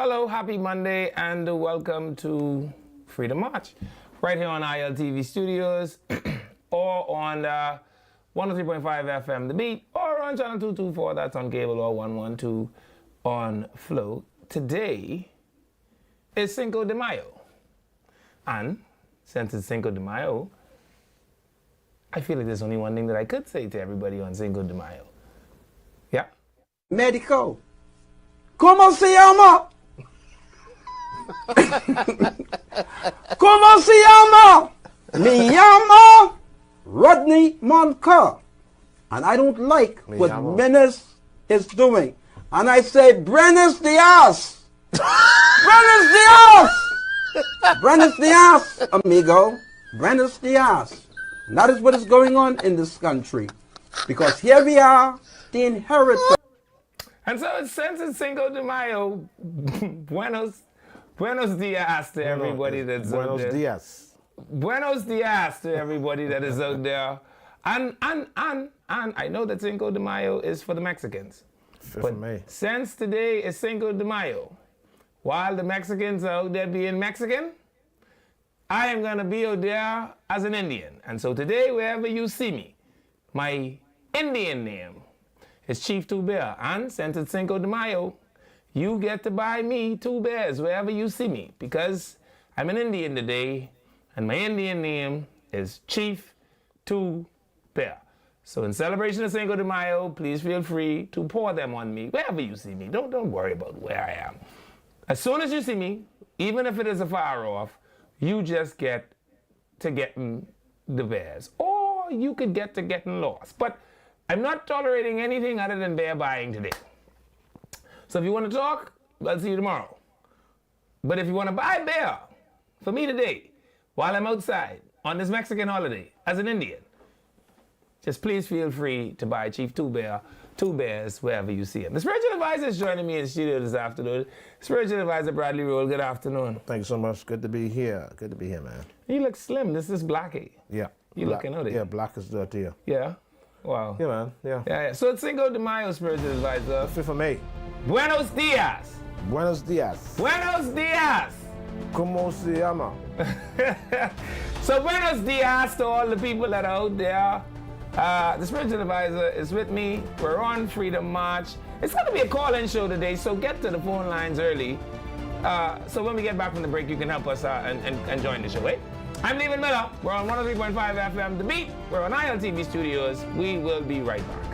Hello, happy Monday, and welcome to Freedom March, right here on ILTV Studios, or on 103.5 FM The Beat, or on channel 224, that's on cable, or 112 on Flow. Today is Cinco de Mayo, and since it's Cinco de Mayo, I feel like there's only one thing that I could say to everybody on Cinco de Mayo. Yeah? Médico, ¿cómo se llama? ¿Cómo se llama? Me llamo Rodney Moncur, and I don't like what Menace is doing. And I say, Buenos Dias! Buenos Dias! Buenos Dias, amigo. Buenos Dias. And that is what is going on in this country. Because here we are, the inheritors. And so since it's Cinco de Mayo, buenos dias to everybody that's out there. Buenos dias. Buenos dias to everybody that is out there. And I know that Cinco de Mayo is for the Mexicans. 5th But of May. since today is Cinco de Mayo, while the Mexicans are out there being Mexican, I am going to be out there as an Indian. And so today, wherever you see me, my Indian name is Chief Two Bear. And since it's Cinco de Mayo, you get to buy me 2 bears wherever you see me, because I'm an Indian today, and my Indian name is Chief Two Bear. So in celebration of Cinco de Mayo, please feel free to pour them on me wherever you see me. Don't worry about where I am. As soon as you see me, even if it is afar off, you just get to getting the bears, or you could get to getting lost. But I'm not tolerating anything other than bear buying today. So if you want to talk, I'll see you tomorrow. But if you want to buy bear for me today, while I'm outside on this Mexican holiday as an Indian, just please feel free to buy Chief Two Bear 2 bears wherever you see him. The spiritual advisor is joining me in the studio this afternoon. Spiritual advisor Bradley Roll, good afternoon. Thank you so much. Good to be here. Good to be here, man. You look slim. This is Blackie. Yeah. You looking out? Yeah, black is dirty. Yeah. Wow. Yeah, man. Yeah. Yeah. So it's Cinco de Mayo, spiritual advisor. 5th of May. Buenos dias. Buenos dias. Buenos dias. ¿Cómo se llama? So buenos dias to all the people that are out there. The spiritual advisor is with me. We're on Freedom March. It's going to be a call-in show today, so get to the phone lines early. So when we get back from the break, you can help us and join the show, eh? I'm Leavin Miller. We're on 103.5 FM The Beat. We're on ILTV Studios. We will be right back.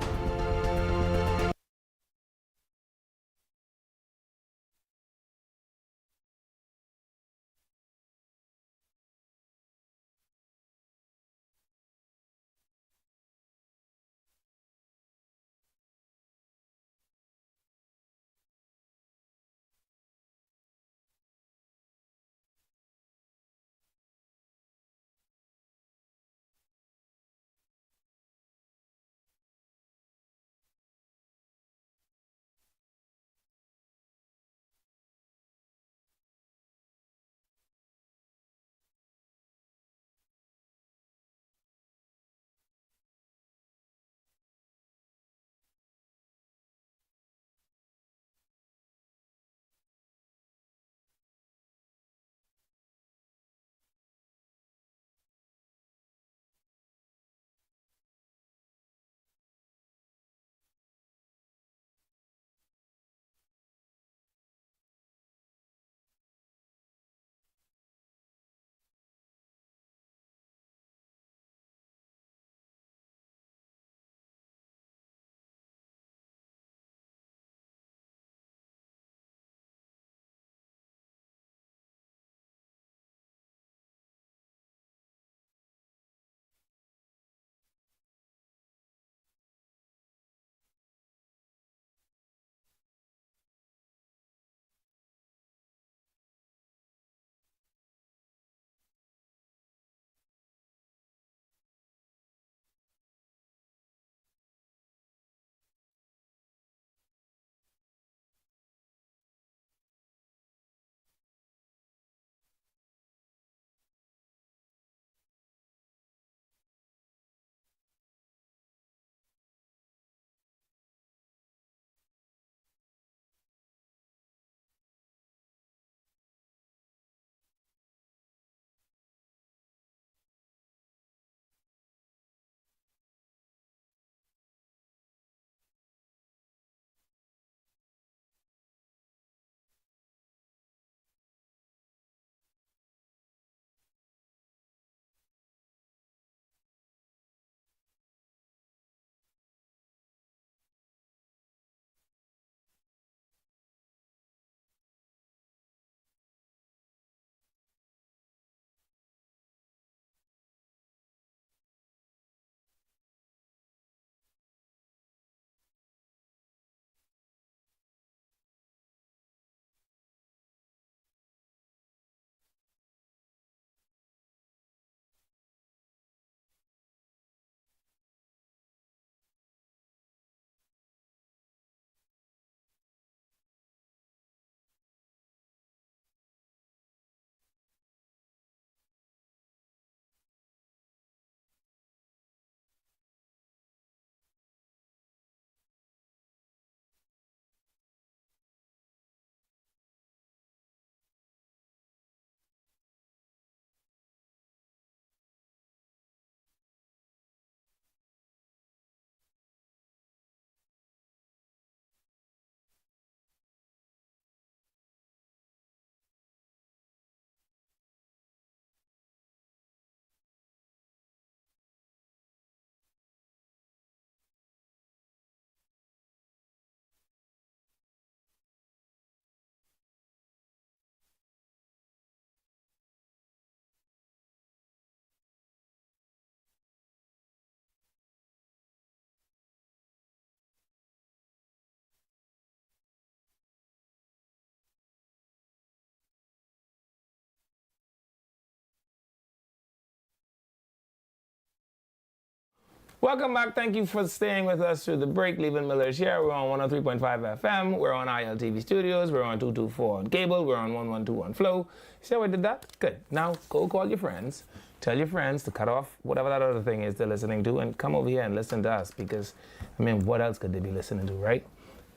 Welcome back. Thank you for staying with us through the break. Leaving Miller's here. We're on 103.5 FM. We're on ILTV Studios. We're on 224 on cable. We're on 1121 Flow. See how I did that? Good. Now go call your friends. Tell your friends to cut off whatever that other thing is they're listening to and come over here and listen to us because, I mean, what else could they be listening to, right?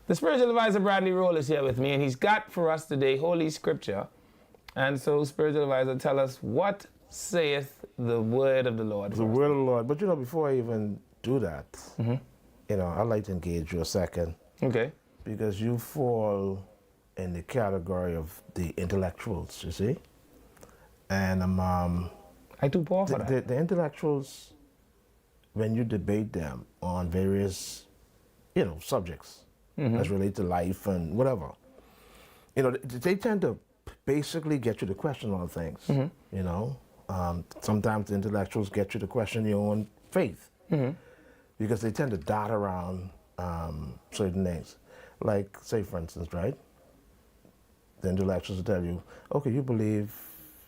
The spiritual advisor Bradley Roll is here with me, and he's got for us today Holy Scripture. And so, spiritual advisor, tell us what saith the word of the Lord. The word of the Lord. But you know, before I even do that, you know, I'd like to engage you a second. Okay. Because you fall in the category of the intellectuals, you see? And I do fall for that. the intellectuals, when you debate them on various, you know, subjects as relate to life and whatever, you know, they tend to basically get you to question on things, you know? Sometimes the intellectuals get you to question your own faith because they tend to dot around certain things. Like, say, for instance, right? The intellectuals will tell you, okay, you believe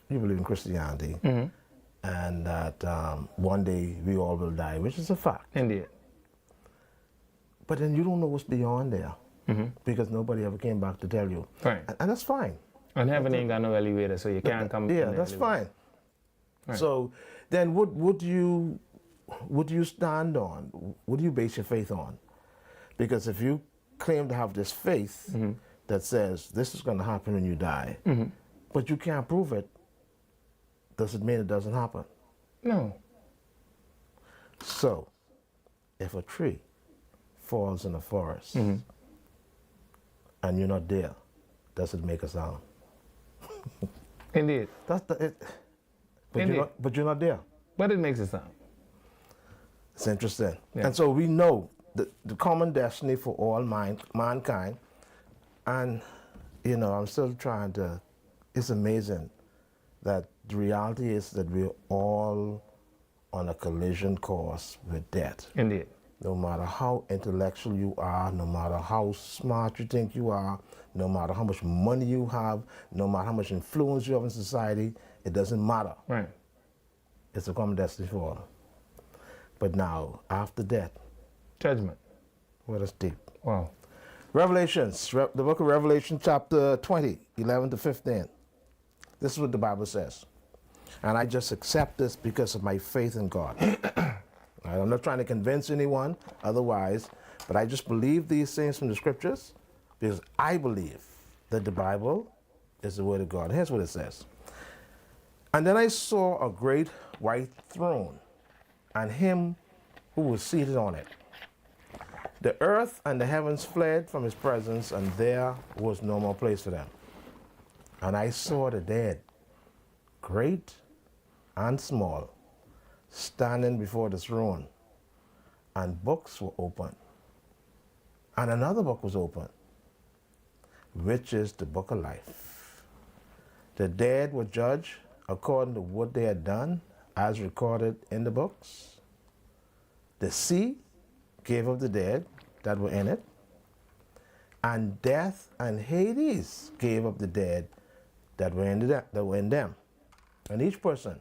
in Christianity, and that one day we all will die, which is a fact. Indeed. But then you don't know what's beyond there because nobody ever came back to tell you. Right. And that's fine. And heaven ain't got no elevator, so you can't come. Yeah, that's fine. Right. So then what do you stand on? What do you base your faith on? Because if you claim to have this faith that says this is going to happen when you die, but you can't prove it, does it mean it doesn't happen? No. So, if a tree falls in a forest and you're not there, does it make a sound? Indeed. That's it. But Indeed. You're not there. But it makes a sound. It's interesting. Yeah. And so we know the common destiny for all mankind. And, you know, I'm still trying to, it's amazing that the reality is that we're all on a collision course with death. Indeed. No matter how intellectual you are, no matter how smart you think you are, no matter how much money you have, no matter how much influence you have in society, it doesn't matter. Right. It's a common destiny for all. But now, after death, Judgment. what is deep? Wow. Revelations, the book of Revelation, chapter 20, 11 to 15. This is what the Bible says. And I just accept this because of my faith in God. I'm not trying to convince anyone otherwise, but I just believe these things from the scriptures because I believe that the Bible is the word of God. Here's what it says. And then I saw a great white throne and him who was seated on it. The earth and the heavens fled from his presence, and there was no more place for them. And I saw the dead, great and small, standing before the throne, and books were opened. And another book was opened, which is the book of life. The dead were judged according to what they had done, as recorded in the books. The sea gave up the dead that were in it, and death and Hades gave up the dead that were in them. And each person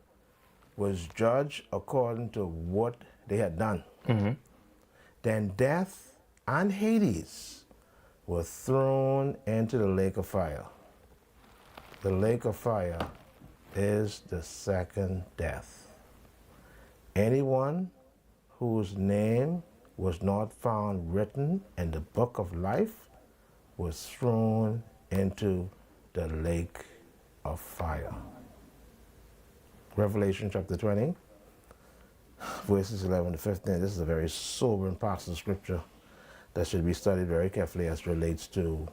was judged according to what they had done. Then death and Hades were thrown into the lake of fire. The lake of fire is the second death. Anyone whose name was not found written in the book of life was thrown into the lake of fire. Revelation chapter 20, verses 11 to 15. This is a very sobering passage of scripture that should be studied very carefully as it relates to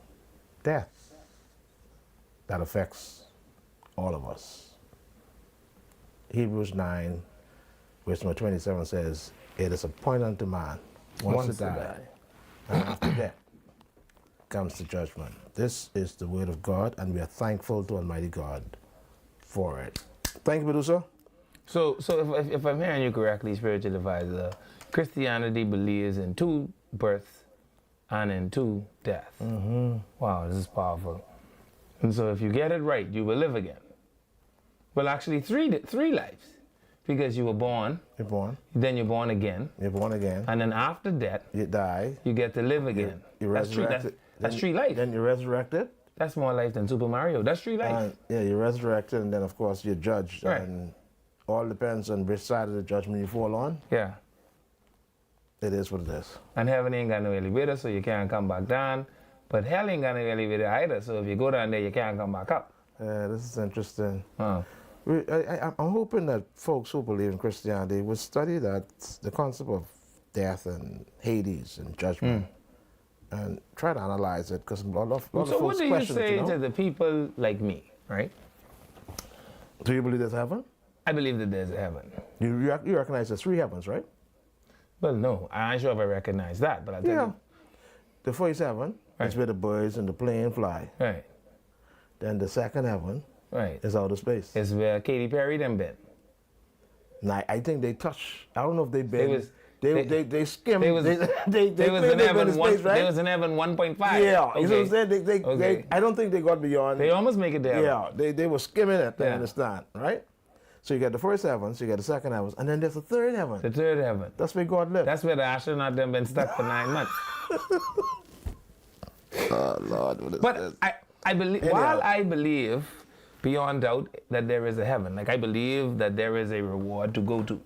death that affects all of us. Hebrews 9, verse number 27 says, it is appointed unto man once to die, and after death comes the judgment. This is the word of God, and we are thankful to Almighty God for it. Thank you, producer. So if I'm hearing you correctly, spiritual advisor, Christianity believes in two births and in two deaths. Wow, this is powerful. And so if you get it right, you will live again. Well, actually, three lives. because you were born, You're born. then you're born again, You're born again. and then after death, You die. you get to live again. You're That's tree. resurrected. That's tree life. Then you're resurrected. That's more life than Super Mario. That's tree life. Yeah, you're resurrected, and then of course you're judged. Right. And all depends on which side of the judgment you fall on. Yeah. It is what it is. And heaven ain't got no elevator, so you can't come back down. But hell ain't got no elevator either, so if you go down there, you can't come back up. This is interesting. Oh. I'm hoping that folks who believe in Christianity would study that the concept of death and Hades and judgment, and try to analyze it, because a lot of So folks what do you question say it, you know? to the people like me, right? Do you believe there's heaven? I believe that there's a heaven. You recognize there's three heavens, right? Well, no, I'm not sure if I recognize that, but I tell you. The first heaven Right. is where the birds and the plane fly. Right, Then the second heaven right. is outer space. It's where Katy Perry them been. Now, I think they touch. I don't know if they been. was- They skim. They was- they They was claim in they've been heaven in one. space, right? They was in heaven 1.5. Yeah, Okay. you know what I'm saying? Okay. I don't think they got beyond. They almost make it there. Yeah, they were skimming it. I Yeah. understand, right? So you got the first heavens, you got the second heavens, and then there's the third heaven. The third heaven. That's where God lives. That's where the astronaut them been stuck for 9 months. Oh Lord, what is But I believe, Anyhow. while I believe beyond doubt that there is a heaven, like I believe that there is a reward to go to,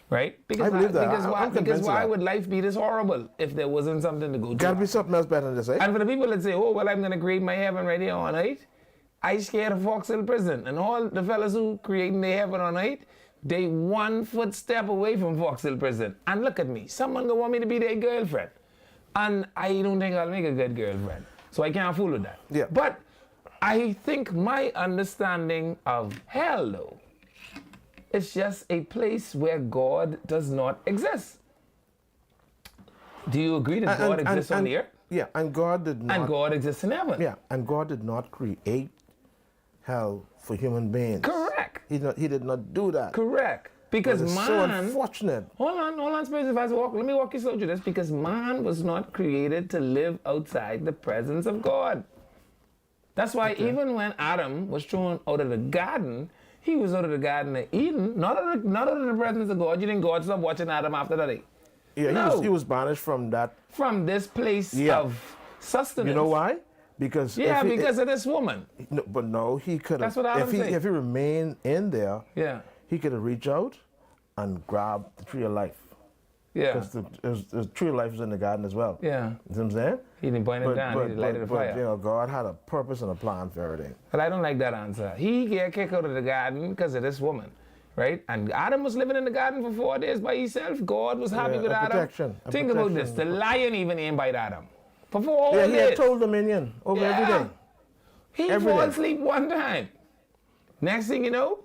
right? Because believe that. Because I'm because convinced of why that. would life be this horrible if there wasn't something to go to? Gotta be something else better than this, eh? And for the people that say, oh, well, I'm going to create my heaven right here on earth, I scared of Fox Hill Prison. And all the fellas who creating their heaven on earth, they 1 footstep away from Fox Hill Prison. And look at me. Someone gonna want me to be their girlfriend. And I don't think I'll make a good girlfriend. So I can't fool with that. Yeah. But I think my understanding of hell, though, is just a place where God does not exist. Do you agree that God exists on the earth? Yeah, and God did not. And God exists in heaven. Yeah, and God did not create hell for human beings. Correct. He did not do that. Correct. Because It's man. so unfortunate. Hold on, Spiritual Advisor. Let me walk you slow through this. Because man was not created to live outside the presence of God. That's why even when Adam was thrown out of the garden, he was out of the Garden of Eden, not out of the presence of God. You think God stopped watching Adam after that day? Yeah, No. he was banished from that. From this place Yeah. of sustenance. You know why? Because Yeah, if he, because of this woman. no, but no, he could have. That's what Adam if he said. if he remained in there, Yeah. he could have reached out and grabbed the tree of life. Yeah. Because the tree of life is in the garden as well. Yeah. You know what I'm saying? He didn't point it down. He lighted the fire. you know, God had a purpose and a plan for everything. But I don't like that answer. He get kicked out of the garden because of this woman, right? And Adam was living in the garden for 4 days by himself. God was happy Yeah, with a Adam. protection, a Think about this. The protection. lion even ain't bite Adam for 4 Yeah, days. he had total dominion over everything. He Every fall day. asleep one time. Next thing you know,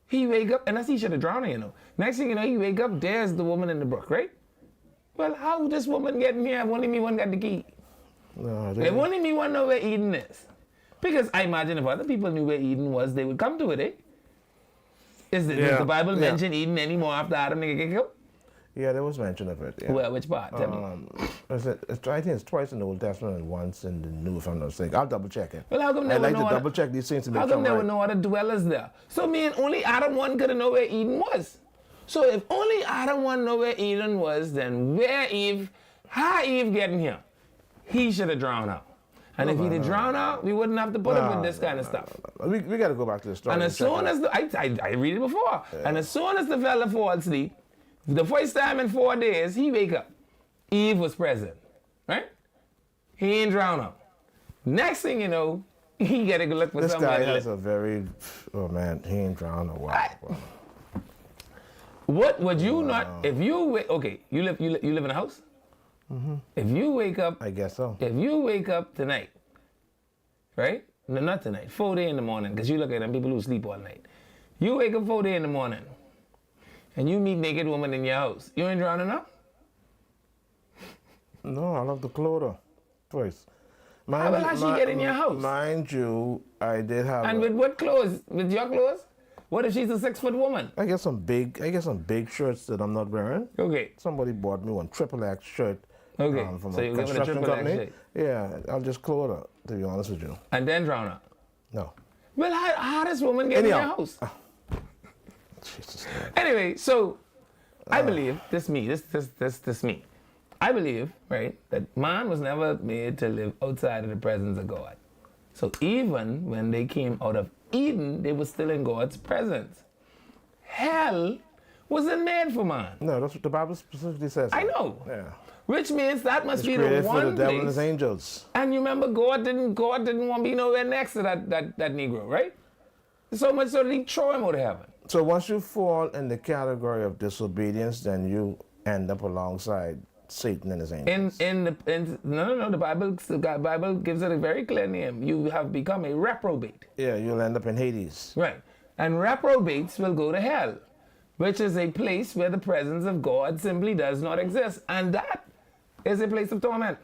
he wake up, and that's he should have drowned her, you know. Next thing you know, he wake up, there's the woman in the brook, right? Well, how this woman get in here if only me one got the key? No, If only me one know where Eden is. Because I imagine if other people knew where Eden was, they would come to it, eh? Does the Bible mention Eden anymore after Adam and kicked out? yeah, there was mention of it. Yeah. Well, which part? Tell me. I think it's twice in the Old Testament and once in the New, if I'm not mistaken. I'll double check it. Well, how come I there were like no to other- double check these things to make How sure come I'm there were right. no other dwellers there? So me and only Adam one could have known where Eden was. So if only Adam one know where Eden was, then where Eve, how Eve getting here? He should have drowned out. And if he'd have drowned out, we wouldn't have to put up with this kind of stuff. We got to go back to the story. And as check soon it as I read it before, and as soon as the fella fall asleep, the first time in 4 days, he wake up. Eve was present, right? He ain't drowned out. Next thing you know, he got to go look for This somebody. guy has a very, oh man, he ain't drowned a while. What would you not, if you, okay, you live in a house? Mm-hmm. If you wake up, I guess so. if you wake up tonight, right? No, not tonight, 4 days in the morning, because you look at them people who sleep all night. You wake up 4 days in the morning, and you meet naked woman in your house. You ain't drowning out? No, I love the clothes first. How she get in your house? Mind you, I did have. And with what clothes? With your clothes? What if she's a 6-foot woman? I get some big shirts that I'm not wearing. Okay. Somebody bought me one XXX shirt. Okay, From so a you're giving a construction XXX company. shirt. Yeah, I'll just clothe her, to be honest with you. And then drown out. No. Well, how does woman get in your Anyhow. house? Jesus Lord. Anyway, so I believe this me. I believe, right, that man was never made to live outside of the presence of God. So even when they came out of Eden, they were still in God's presence. Hell wasn't made for man. No, that's what the Bible specifically says. I know. Yeah. Which means that must It's be the created for one the devil and place. his angels. And you remember God didn't want to be nowhere next to that Negro, right? So much so that he throw him out of heaven. So once you fall in the category of disobedience, then you end up alongside Satan and his angels. No. The Bible gives it a very clear name. You have become a reprobate. Yeah, you'll end up in Hades. Right. And reprobates will go to hell, which is a place where the presence of God simply does not exist. And that is a place of torment.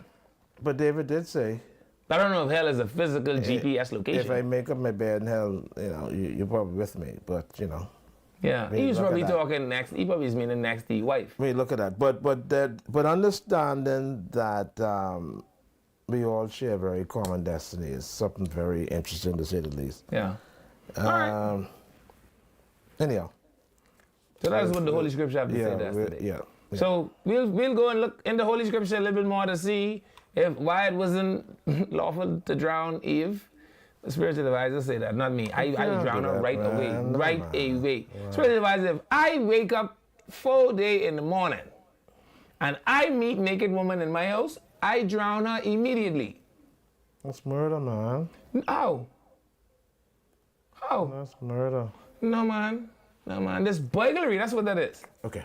But David did say, I don't know if hell is a physical GPS location. if I make up my bed in hell, you're probably with me. But, Yeah, he's probably talking next. He probably is meaning next to your wife. I mean, look at that. But understanding that we all share a very common destiny is something very interesting, to say the least. Yeah. All right. Anyhow. So that's what the Holy Scripture have to say today. Yeah. So we'll go and look in the Holy Scripture a little bit more to see why it wasn't lawful to drown Eve. The spiritual advisors say that, not me. I drown her right away. Away. Spiritual advisor, if I wake up full day in the morning and I meet naked woman in my house, I drown her immediately. That's murder, man. How? That's murder. No, man. This burglary, that's what that is. Okay.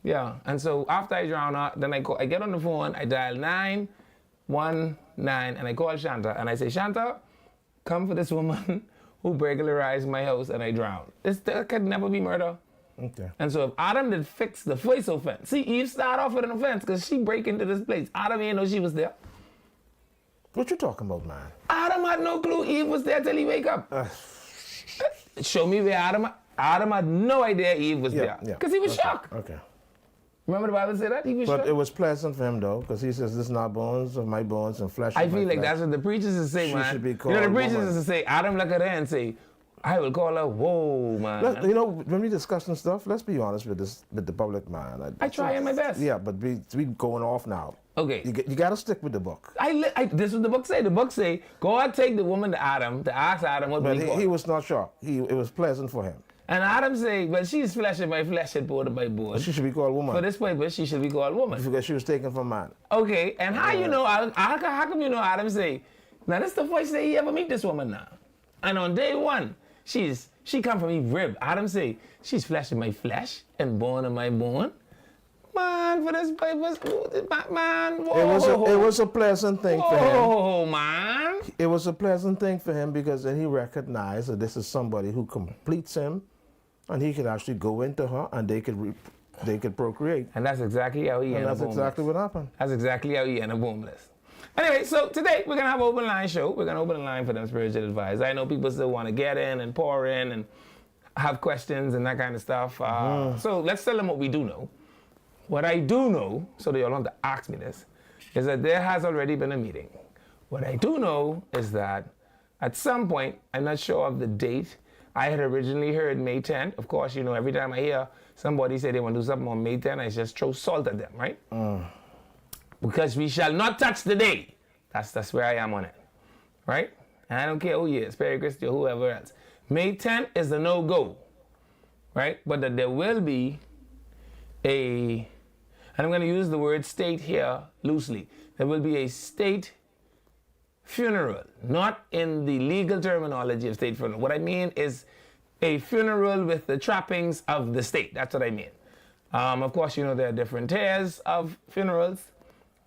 Yeah, and so after I drown her, then I get on the phone, I dial 919, and I call Shanta, and I say, Shanta, come for this woman who burglarized my house and I drowned. That could never be murder. Okay. And so if Adam did fix the first offense, see, Eve started off with an offense because she break into this place. Adam didn't know she was there. What you talking about, man? Adam had no clue Eve was there till he wake up. Show me where Adam had no idea Eve was there. Because he was shocked. Okay. Remember the Bible said that? He was shocked. But it was pleasant for him, though, because he says, this is not bones of my bones and flesh of my I feel like flesh. that's what the preachers is saying, man. She should be called the preachers woman. is say, Adam look at her and say, I will call her, whoa, man. When we discussing stuff, let's be honest with the public, man. I try my best. Yeah, but we going off now. Okay. You got to stick with the book. This is what the book say. The book say, God take the woman to Adam to ask Adam what he was not shocked. It was pleasant for him. And Adam say, but she's flesh of my flesh and bone of my bone. She should be called woman. For this purpose, she should be called woman. Because she was taken from man. Okay, and how you know, how come you know Adam say, now this the first day he ever meet this woman now. And on day one, she come from Eve rib. Adam say, she's flesh of my flesh and bone of my bone. Man, for this purpose, man, whoa. It was a pleasant thing for him. Oh, man. It was a pleasant thing for him because then he recognized that this is somebody who completes him, and he could actually go into her, and they could procreate. And that's exactly how he ended up homeless. That's exactly what happened. That's exactly how he ended up homeless. Anyway, so today we're going to have an open line show. We're going to open a line for them spiritual advice. I know people still want to get in and pour in and have questions and that kind of stuff. So let's tell them what we do know. What I do know, so they all don't have to ask me this, is that there has already been a meeting. What I do know is that at some point, I'm not sure of the date, I had originally heard May 10th. Of course, every time I hear somebody say they want to do something on May 10th, I just throw salt at them, right? Because we shall not touch the day. That's where I am on it, right? And I don't care who you is, Perry Christie or whoever else. May 10th is the no-go, right? But that there will be and I'm going to use the word state here loosely. There will be a state funeral, not in the legal terminology of state funeral. What I mean is a funeral with the trappings of the state. That's what I mean. Of course, there are different tiers of funerals.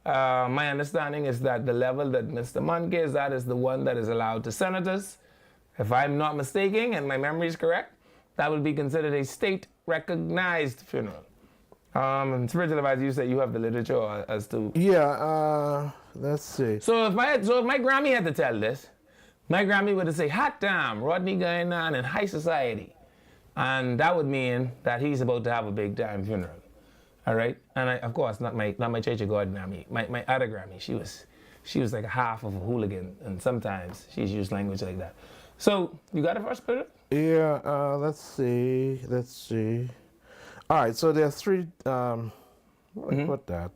My understanding is that the level that Mr. Munke is at is the one that is allowed to senators. If I'm not mistaken and my memory is correct, that would be considered a state-recognized funeral. And spiritual advisor, you say you have the literature as to... Yeah, let's see. So if my Grammy had to tell this, my Grammy would say, hot damn, Rodney going on in high society. And that would mean that he's about to have a big time funeral. All right? And of course, not my Church of God Grammy, my other Grammy, she was like a half of a hooligan, and sometimes she's used language like that. So you got it, First Peter? Yeah, let's see. Let's see. All right, so there are three. Where I put that?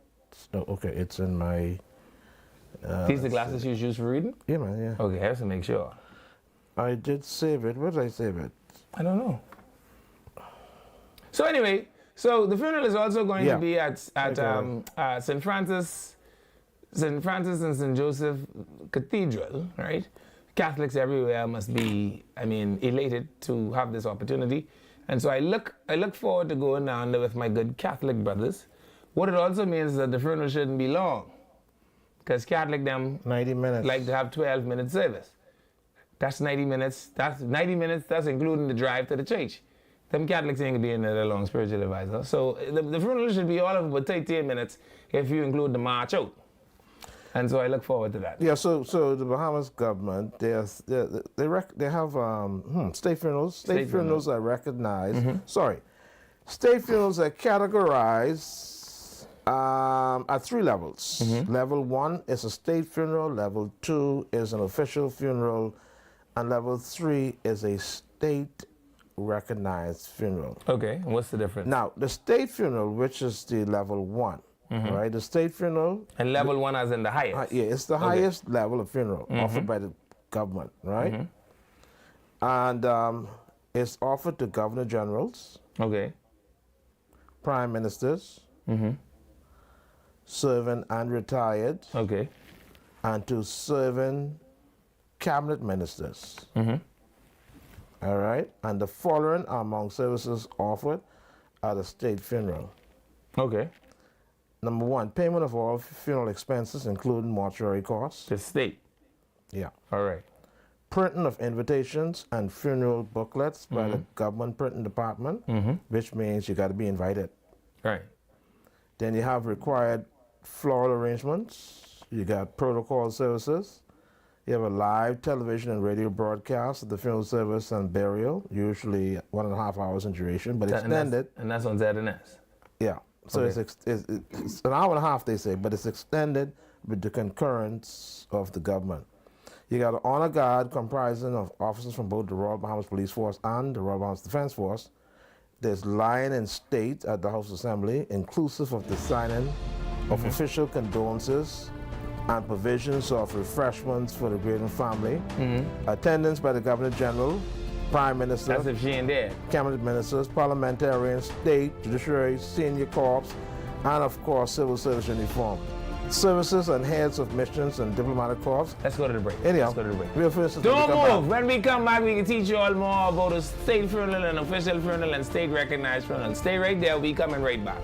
No, okay, it's in my. These are the glasses you use for reading? Yeah, man, yeah. Okay, I have to make sure. I did save it. Where did I save it? I don't know. So anyway, so the funeral is also going to be at St. Francis and St. Joseph Cathedral, right? Catholics everywhere must be, I mean, elated to have this opportunity. And so I look forward to going down there with my good Catholic brothers. What it also means is that the funeral shouldn't be long, because Catholic them 90 minutes. like to have 12-minute service. That's 90 minutes. That's 90 minutes. That's including the drive to the church. Them Catholics ain't gonna be in there that long, spiritual advisor. So the funeral should be all of about 13 minutes if you include the march out. And so I look forward to that. Yeah, so the Bahamas government, they have state funerals. State funerals are recognized. Sorry, state funerals are categorized at three levels. Level 1 is a state funeral. Level 2 is an official funeral, and level 3 is a state recognized funeral. Okay, and what's the difference? Now, the state funeral, which is the level 1, right? The state funeral. And level 1 as in the highest? Yeah, it's the highest level of funeral offered by the government, right? And it's offered to governor generals, Okay. prime ministers, serving and retired, Okay. and to serving cabinet ministers. All right? And the following are among services offered at a state funeral. Okay. Number 1, payment of all funeral expenses, including mortuary costs. The state. Yeah. All right. Printing of invitations and funeral booklets by the government printing department, which means you got to be invited. Right. Then you have required floral arrangements. You got protocol services. You have a live television and radio broadcast of the funeral service and burial, usually 1.5 hours in duration, but extended. And that's on ZNS. Yeah. So Okay. it's an hour and a half, they say, but it's extended with the concurrence of the government. You got an honor guard comprising of officers from both the Royal Bahamas Police Force and the Royal Bahamas Defense Force. There's lying in state at the House Assembly, inclusive of the signing of official condolences and provisions of refreshments for the grieving family. Attendance by the Governor General, Prime Minister, That's if she ain't dead. cabinet ministers, parliamentarians, state, judiciary, senior corps, and of course civil service uniform. Services and heads of missions and diplomatic corps. Let's go to the break. Anyhow, Let's go to the break. we'll finish this Don't when we come move. back. When we come back, we can teach you all more about a state funeral and official funeral and state recognized funeral. Stay right there. We coming right back.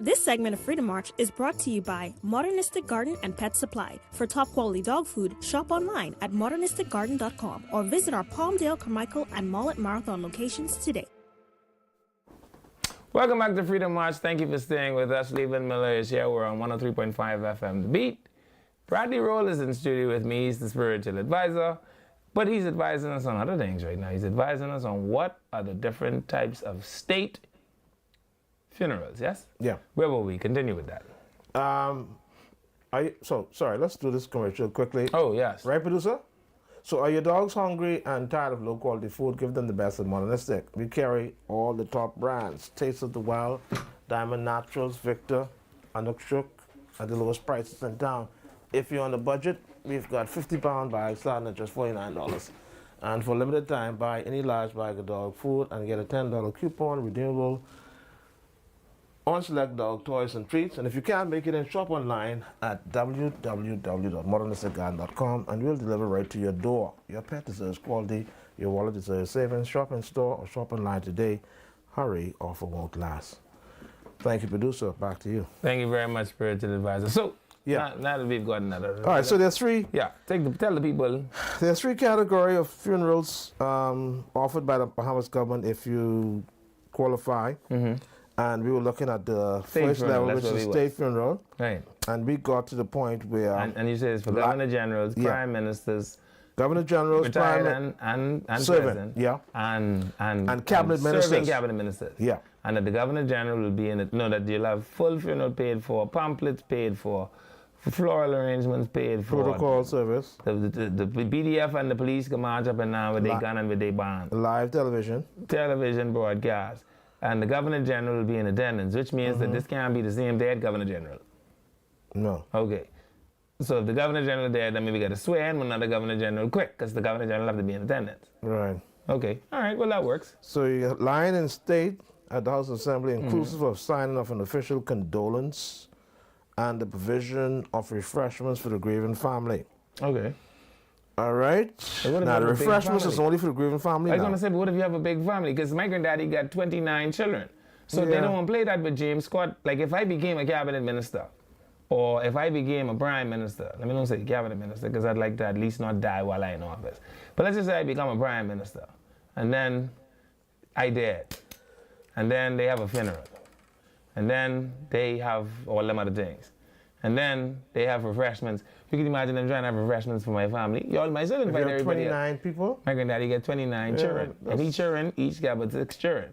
This segment of Freedom March is brought to you by Modernistic Garden and Pet Supply. For top quality dog food, shop online at modernisticgarden.com or visit our Palmdale, Carmichael, and Mullet Marathon locations today. Welcome back to Freedom March. Thank you for staying with us. Leland Miller is here. We're on 103.5 FM The Beat. Bradley Roll is in studio with me. He's the spiritual advisor. But he's advising us on other things right now. He's advising us on what are the different types of state funerals, yes? Yeah. Where will we? Continue with that. Sorry, let's do this commercial quickly. Oh, yes. Right, producer? So are your dogs hungry and tired of low-quality food? Give them the best of Modernistic. We carry all the top brands. Taste of the Wild, Diamond Naturals, Victor, Anukshuk, at the lowest prices in town. If you're on a budget, we've got 50-pound bags starting at just $49. And for a limited time, buy any large bag of dog food and get a $10 coupon redeemable on select dog toys and treats. And if you can't make it in, shop online at www.modernisticgarden.com and we'll deliver right to your door. Your pet deserves quality, your wallet deserves savings. Shop in store or shop online today. Hurry, offer won't last. Thank you, producer. Back to you. Thank you very much, spiritual advisor. So, Yeah. now that we've gotten that. All right, so there's three. Yeah, tell the people. There's three categories of funerals offered by the Bahamas government if you qualify. And we were looking at the State first funeral, level, that's which what is we state funeral. Right. And we got to the point where And you say it's for governor generals, Yeah. prime ministers, Governor General's retired prime and servant, president, yeah. and cabinet serving ministers. cabinet ministers. Yeah. And that the governor general will be in it. No, that you'll have full funeral paid for, pamphlets paid for floral arrangements paid for. Protocol service, The BDF and the police can march up and down with their gun and with their band. live television. Television broadcast. And the governor general will be in attendance, which means that this can't be the same day at governor general. No. Okay. So if the governor general there, then maybe got to swear in another governor general quick, because the governor general have to be in attendance. Right. Okay. All right. Well, that works. So you got lying in state at the House Assembly, inclusive of signing of an official condolence and the provision of refreshments for the grieving family. Okay. All right. what if Now, you the have a big refreshments is family? only for the grieving family I was now. going to say, but what if you have a big family? Because my granddaddy got 29 children. So they Yeah. don't want to play that with James Scott. Like if I became a cabinet minister, or if I became a prime minister, let me not say cabinet minister, because I'd like to at least not die while I'm in office. But let's just say I become a prime minister, and then I dead, and then they have a funeral, and then they have all them other things, and then they have refreshments. You can imagine them trying to have refreshments for my family. Y'all might still If invite you have everybody else. 29 people, My granddaddy got 29 children, and each children each got but 6 children.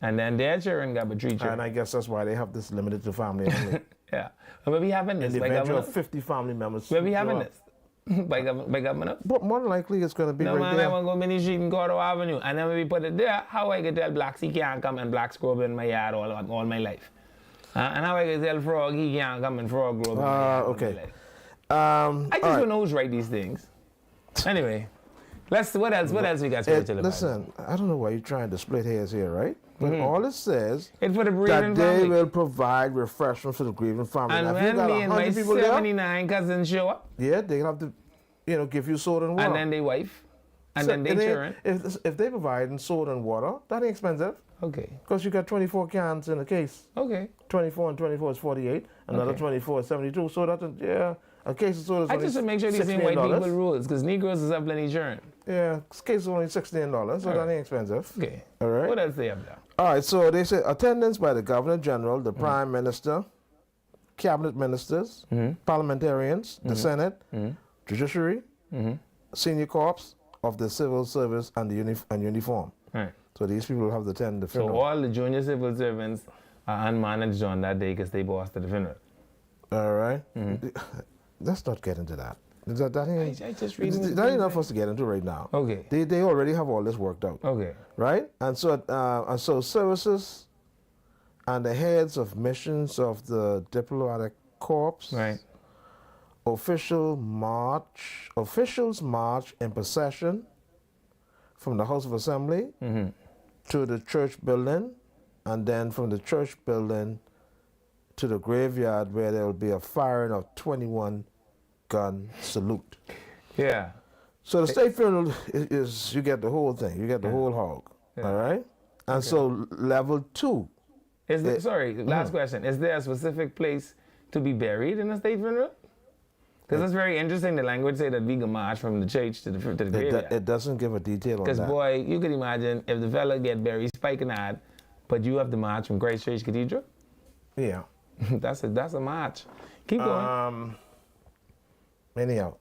And then their children got but 3 children. and I guess that's why they have this limited to family only. Yeah. And we'll be having this In the by event you government. have 50 family members. We'll be having show this up. by government. But more than likely it's going to be No right man, I there. want to go Mini Street and Gordo Avenue. And then when we put it there, how I can tell blacks he can't come and blacks grow up in my yard all my life. And how I can tell frog he can't come and frog grow up in my yard all my Okay. life. I I just don't know who's write these things. Anyway, what else we got spiritual advice? Listen, I don't know why you're trying to split hairs here, right? But all it says It's for the that grieving they family. will provide refreshment for the grieving family. And Now, if you when got me and my 100 people there, 79 cousins show up, yeah, they have to, give you soda and water. and then they wife, and So- then they children. If they provide soda and water, that ain't expensive. Okay. Because you got 24 cans in a case. Okay. 24 and 24 is 48. Another Okay. 24 is 72. So that's, a case of soda is I only just to make sure these ain't white $16. people rules, because Negroes is up plenty children. Yeah, case is only $16, so that ain't expensive. Okay. All right. What else they have there? All right, so they say attendance by the Governor General, the Prime Minister, Cabinet Ministers, parliamentarians, the Senate, Judiciary, Senior Corps of the Civil Service, and the uniform. Right. So these people have to attend the So funeral. all the junior civil servants are unmanaged on that day because they bossed at the funeral. All right. Let's not get into that. That ain't, I just read that ain't enough for us to get into right now. Okay. They already have all this worked out. Okay. Right? And so services and the heads of missions of the diplomatic corps, Right. officials march in procession from the House of Assembly to the church building, and then from the church building to the graveyard where there will be a firing of 21 gun salute. Yeah. So the state funeral is you get the whole thing, you get the whole hog, all right? And so level 2 Last question. Is there a specific place to be buried in a state funeral? Because that's very interesting. The language say that we can march from the church to the graveyard. It doesn't give a detail on that. Because boy, you can imagine if the fella get buried spikenard, but you have to march from Christ Church Cathedral. Yeah. that's a march. Keep going. Anyhow,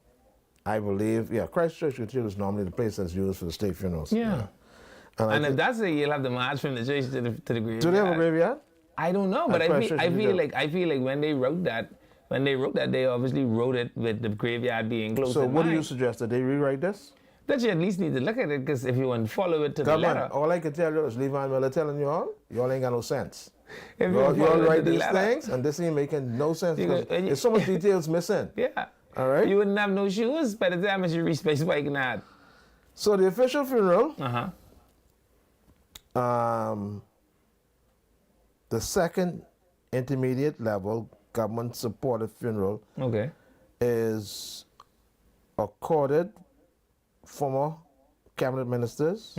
I believe Christ Church Cathedral is normally the place that's used for the state funerals. Yeah. And if that's it, you'll have to march from the church to the graveyard. Do they have a graveyard? I don't know, but I feel like when they wrote that, they obviously wrote it with the graveyard being close. So what do you suggest? That they rewrite this? That you at least need to look at it, because if you want to follow it to the letter. All I can tell you is Levi Miller telling you all ain't got no sense. If you all write these things, and this ain't making no sense. There's so much details missing. Yeah. All right? You wouldn't have no shoes by the time you reach Space Spikenard. So the official funeral, the second intermediate level government-supported funeral is accorded former cabinet ministers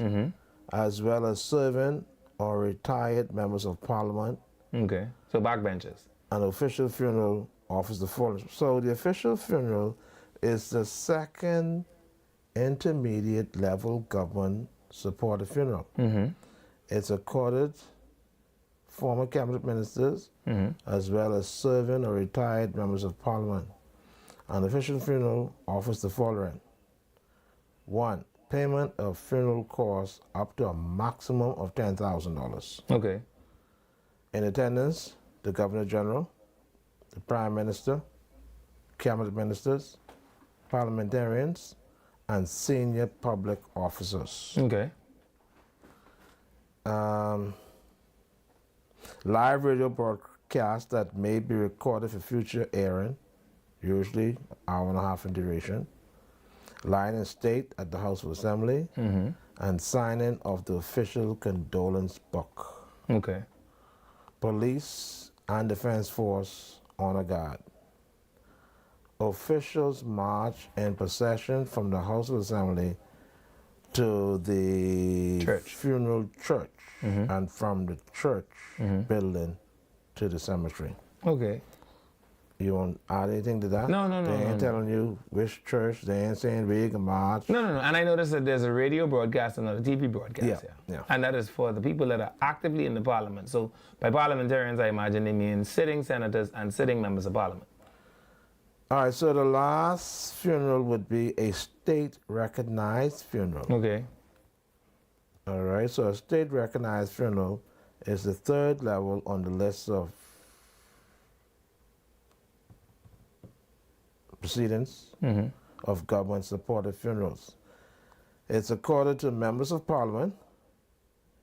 as well as serving or retired members of parliament. Okay, so backbenchers. An official funeral offers the following. So the official funeral is the second intermediate level government-supported funeral. It's accorded former cabinet ministers as well as serving or retired members of parliament. An official funeral offers the following. 1. Payment of funeral costs up to a maximum of $10,000. Okay. In attendance, the Governor General, the Prime Minister, cabinet ministers, parliamentarians, and senior public officers. Okay. Live radio broadcasts that may be recorded for future airing, usually an hour and a half in duration. Lying in state at the House of Assembly, and signing of the official condolence book. Okay. Police and Defense Force honor guard. Officials march in procession from the House of Assembly to the funeral church, and from the church building to the cemetery. Okay. You want to add anything to that? No. They ain't telling you which church. They ain't saying where you can march. No. And I noticed that there's a radio broadcast and a TV broadcast. Yeah. And that is for the people that are actively in the parliament. So by parliamentarians, I imagine they mean sitting senators and sitting members of parliament. All right, so the last funeral would be a state-recognized funeral. Okay. All right, so a state-recognized funeral is the third level on the list of proceedings of government-supported funerals. It's accorded to members of parliament,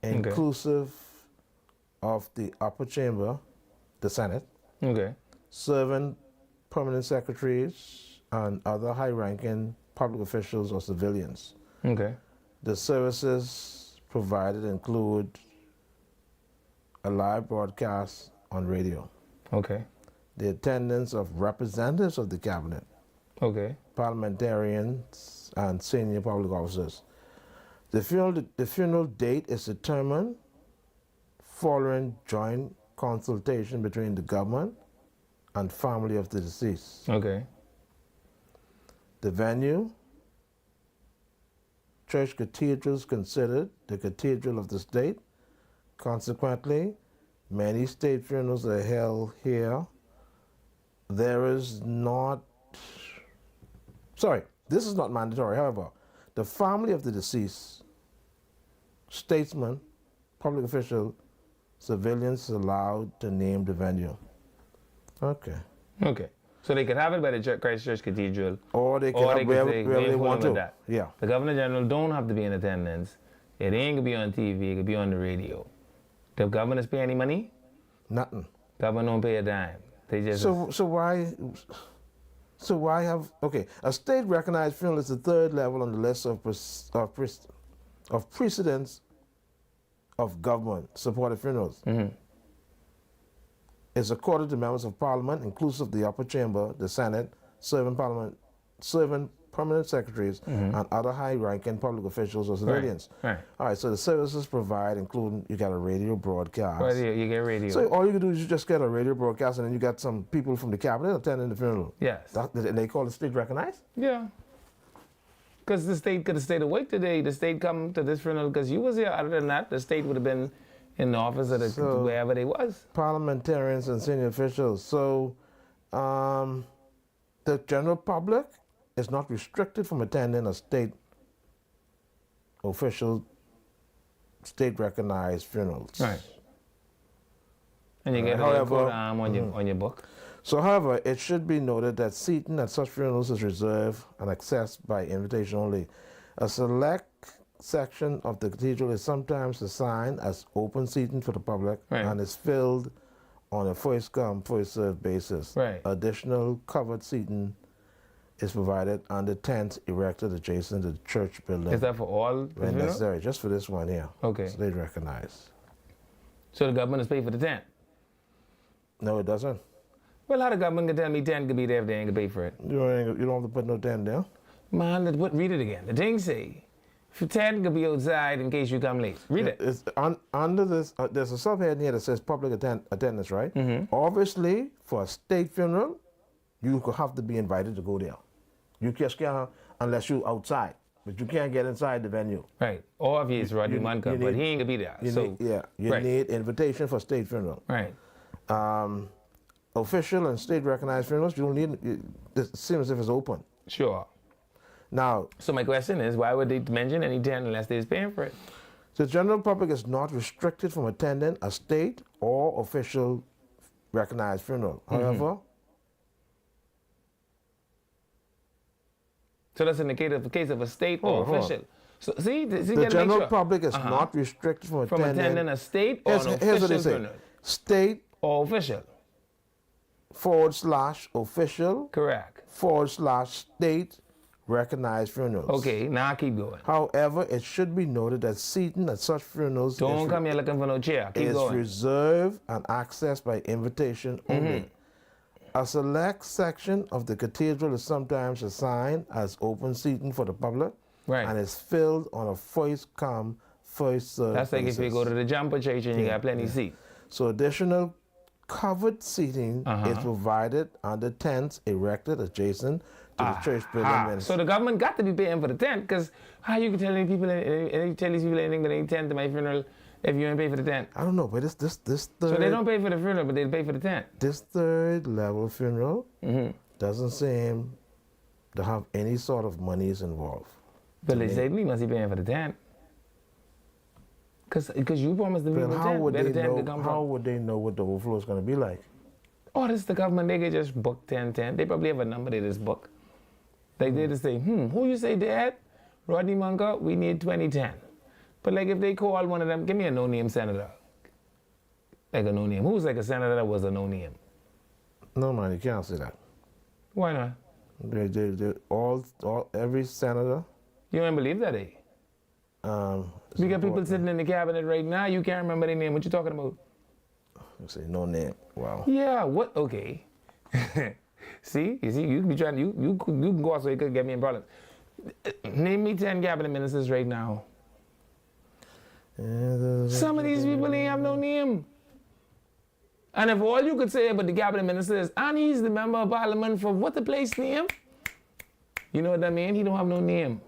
inclusive of the upper chamber, the Senate, serving permanent secretaries and other high-ranking public officials or civilians. The services provided include a live broadcast on radio. The attendance of representatives of the cabinet, parliamentarians, and senior public officers. The funeral date is determined following joint consultation between the government and family of the deceased. The venue, church cathedrals considered the cathedral of the state. Consequently, many state funerals are held here. This is not mandatory. However, the family of the deceased, statesman, public official, civilians are allowed to name the venue. So they could have it by the Christ Church Cathedral, or they can have wherever they want to. That. Yeah. The Governor General don't have to be in attendance. It ain't gonna be on TV. It could be on the radio. The governors pay any money? Nothing. Governor don't pay a dime. They just So why have a state recognized funeral is the third level on the list of precedents of government supported funerals. It's accorded to members of parliament, inclusive of the upper chamber, the Senate, serving permanent secretaries, and other high-ranking public officials or civilians. Right. All right, so the services provide, including you got a radio broadcast. Radio, you get radio. So all you can do is you just get a radio broadcast, and then you got some people from the cabinet attending the funeral. Yes. And they call it state recognized? Yeah. Because the state could have stayed awake today. The state come to this funeral because you was here. Other than that, the state would have been in the office of wherever they was. Parliamentarians and senior officials. So the general public is not restricted from attending a state official, state recognized funerals. Right. And you get a coat arm on your book. So, however, it should be noted that seating at such funerals is reserved and accessed by invitation only. A select section of the cathedral is sometimes assigned as open seating for the public and is filled on a first come, first served basis. Right. Additional covered seating is provided under tents erected adjacent to the church building. Is that for all? When necessary, just for this one here. Okay. So they recognize. So the government is paid for the tent? No, it doesn't. Well, how the government can tell me tent could be there if they ain't gonna pay for it? You don't have to put no tent there. Man, read it again. The thing say, if tent could be outside in case you come late. Read it. It's under this, there's a subhead here that says public attendance, right? Obviously, for a state funeral, you could have to be invited to go there. You just can't, unless you're outside. But you can't get inside the venue. Right. Or if he's Rodney Munker, but he ain't gonna be there. You need invitation for state funeral. Right. Official and state recognized funerals, you don't need, it seems as if it's open. Sure. Now, so my question is, why would they mention any tent unless they're paying for it? The general public is not restricted from attending a state or official recognized funeral. However, so that's in the case of a state or official. So see, the general public is not restricted from attending a state or an official funeral. State or official. /official. Correct. /state recognized funerals. Okay, now keep going. However, it should be noted that seating at such funerals don't come here looking for no chair. Keep going. Is reserved and accessed by invitation only. A select section of the cathedral is sometimes assigned as open seating for the public, and is filled on a first come, first served basis. That's like if you go to the jumper church and you got plenty of seats. So additional covered seating is provided under tents erected adjacent to the church building. So the government got to be paying for the tent, because how you can tell any people, tell these people anything but any tent to my funeral if you ain't pay for the tent? I don't know, but this third. So they don't pay for the funeral, but they pay for the tent. This third level funeral doesn't seem to have any sort of monies involved. But they say we must be paying for the tent. Because you promised the people the tent. How would they know what the overflow is going to be like? Oh, this is the government. They could just book 10. They probably have a number they just book. Like they just say, who you say, Dad? Rodney Munker, we need 2010. But like if they call one of them, give me a no-name senator. Like a no-name. Who's like a senator that was a no-name? No, man, you can't say that. Why not? Every senator. You don't believe that, eh? We got people sitting in the cabinet right now, you can't remember their name. What you talking about? You say no name. Wow. Yeah, what? Okay. See? You see, you can be trying, you can go out so you could get me in problems. Name me 10 cabinet ministers right now. Some of these people ain't have no name. And if all you could say about the cabinet minister is, and he's the member of parliament for what the place name? You know what that means? He don't have no name.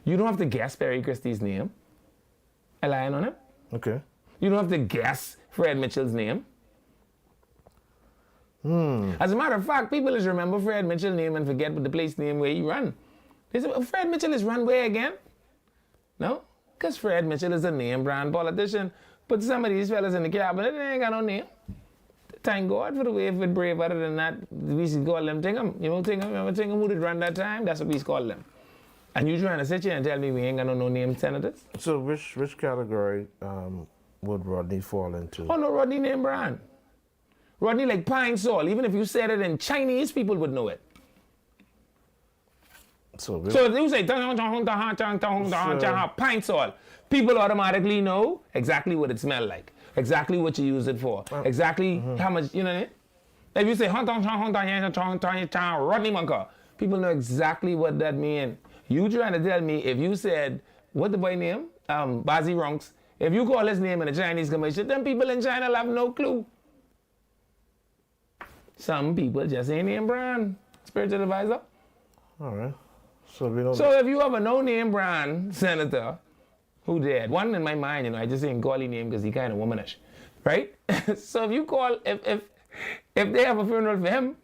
You don't have to guess Perry Christie's name. A line on it. Okay. You don't have to guess Fred Mitchell's name. As a matter of fact, people just remember Fred Mitchell's name and forget the place name where he run. They say, Fred Mitchell is run where again? No? Because Fred Mitchell is a name brand politician. But some of these fellas in the cabinet, they ain't got no name. Thank God for the way if it brave. Other than that, we should call them Tingham. You know Tingham? Remember Tingham who did run that time? That's what we call them. And you trying to sit here and tell me we ain't got no name senators? So which category would Rodney fall into? Oh no, Rodney name brand. Rodney like pine sol. Even if you said it in Chinese, people would know it. So you say pine sol. People automatically know exactly what it smells like, exactly what you use it for, exactly how much, you know what I mean? If you say Rodney Munker, People know exactly what that means. You trying to tell me if you said, what the boy name? Bazi Ronks. If you call his name in a Chinese commercial, then people in China will have no clue. Some people just ain't name brand. Spiritual advisor. All right. So we don't. So if you have a no-name brand senator who dead, one in my mind, I just ain't call his name because he kind of womanish, right? So if you call, if they have a funeral for him,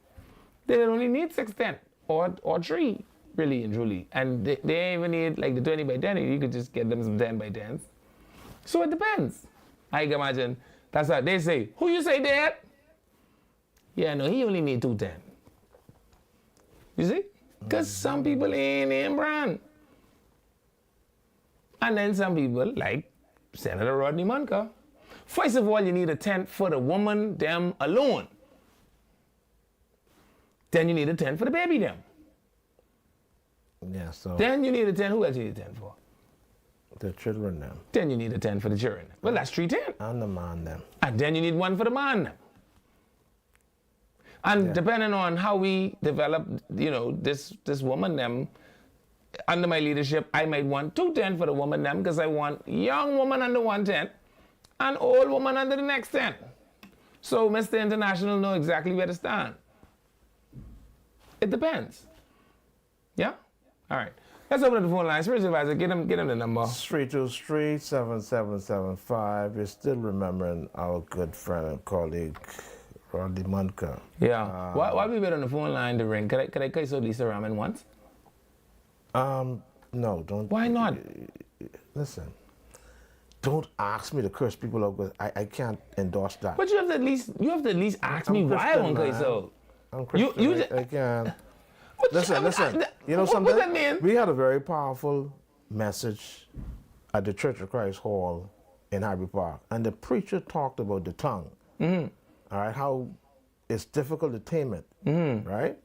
they only need 610 or 3, really and truly. And they ain't even need like the 20 by 10. You could just get them some 10 by 10s. So it depends. I can imagine. That's how they say, who you say dead? Yeah, no, he only need 210. You see? Because some people ain't in brand. And then some people, like Senator Rodney Munker. First of all, you need a tent for the woman, them alone. Then you need a tent for the baby, them. Yeah, so. Then you need a tent. Who else you need a tent for? The children, them. Then you need a tent for the children. Well, that's 3 tents. And the man, them. And then you need one for the man, them. And depending on how we develop, this woman, them, under my leadership, I might want 2 tents for the woman, them, because I want young woman under 1 tent and old woman under the next tent. So Mr. International know exactly where to stand. It depends. Yeah? All right. Let's open up the phone line. Spiritual advisor, get him the number. 323-7775. We're still remembering our good friend and colleague, Rodney Munker. Yeah. Why we wait on the phone line to ring? Could I kiss Lisa Raman once? No, don't. Why not? Listen. Don't ask me to curse people out, because I can't endorse that. But you have to at least ask me why I won't curse out. I'm Christian. I can't. Listen. You know what something? What does that mean? We had a very powerful message at the Church of Christ Hall in Highbury Park, and the preacher talked about the tongue. Mm-hmm. All right, how it's difficult to tame it. Mm-hmm. Right,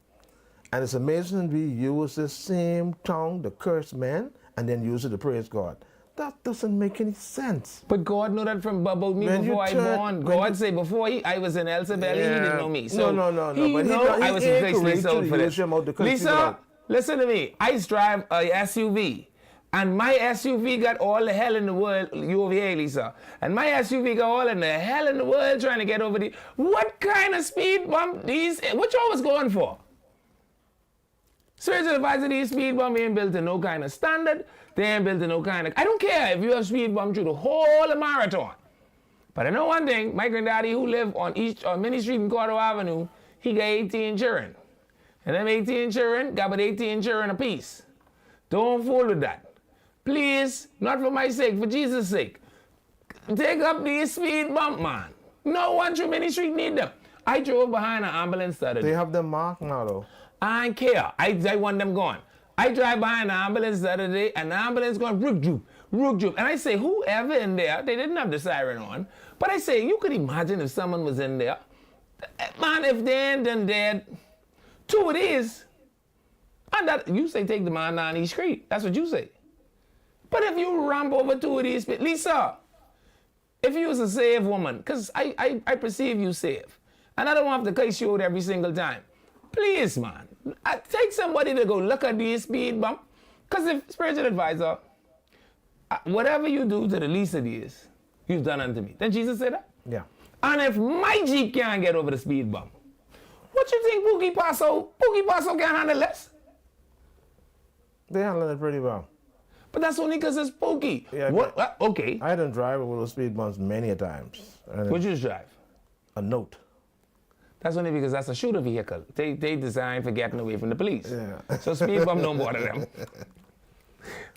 and it's amazing we use the same tongue to curse men and then use it to praise God. That doesn't make any sense. But God knew that from about me before I born. God say before I was in Elsa Belly, he didn't know me. So no. He But know I was in Christ soul for this. Lisa, listen to me. I drive a SUV. And my SUV got all the hell in the world. You over here, Lisa. And my SUV got all in the hell in the world trying to get over the... What kind of speed bump these... What y'all was going for? Spiritual advisor, these speed bump ain't built to no kind of standard. They ain't built to no kind of... I don't care if you have speed bump through the whole of marathon. But I know one thing. My granddaddy who lived on Minnie Street in Cordova Avenue, he got 18 children. And them 18 children got about 18 children apiece. Don't fool with that. Please, not for my sake, for Jesus' sake. Take up these speed bump, man. No one through Minnie Street need them. I drove behind an ambulance Saturday. They have them marked now, though. I don't care. I want them gone. I drive behind an ambulance the other day, and the ambulance going, rook droop. And I say, whoever in there, they didn't have the siren on, but I say, you could imagine if someone was in there. Man, if they ain't done dead, 2 it is. And that, you say take the man down East Street. That's what you say. But if you ramp over 2 of these, Lisa, if you was a saved woman, because I perceive you safe, and I don't have to case you out every single time. Please, man, take somebody to go look at these speed bump. Because if spiritual advisor, whatever you do to the least of these, you've done unto me. Then Jesus said that? Yeah. And if my Jeep can't get over the speed bump, what you think Pookie Paso can't handle less? They handle it pretty well. But that's only because it's Pookie. Yeah, what? Okay. I done drive over those speed bumps many a times. What'd you drive? A note. That's only because that's a shooter vehicle. They designed for getting away from the police. Yeah. So speed bump don't bother them.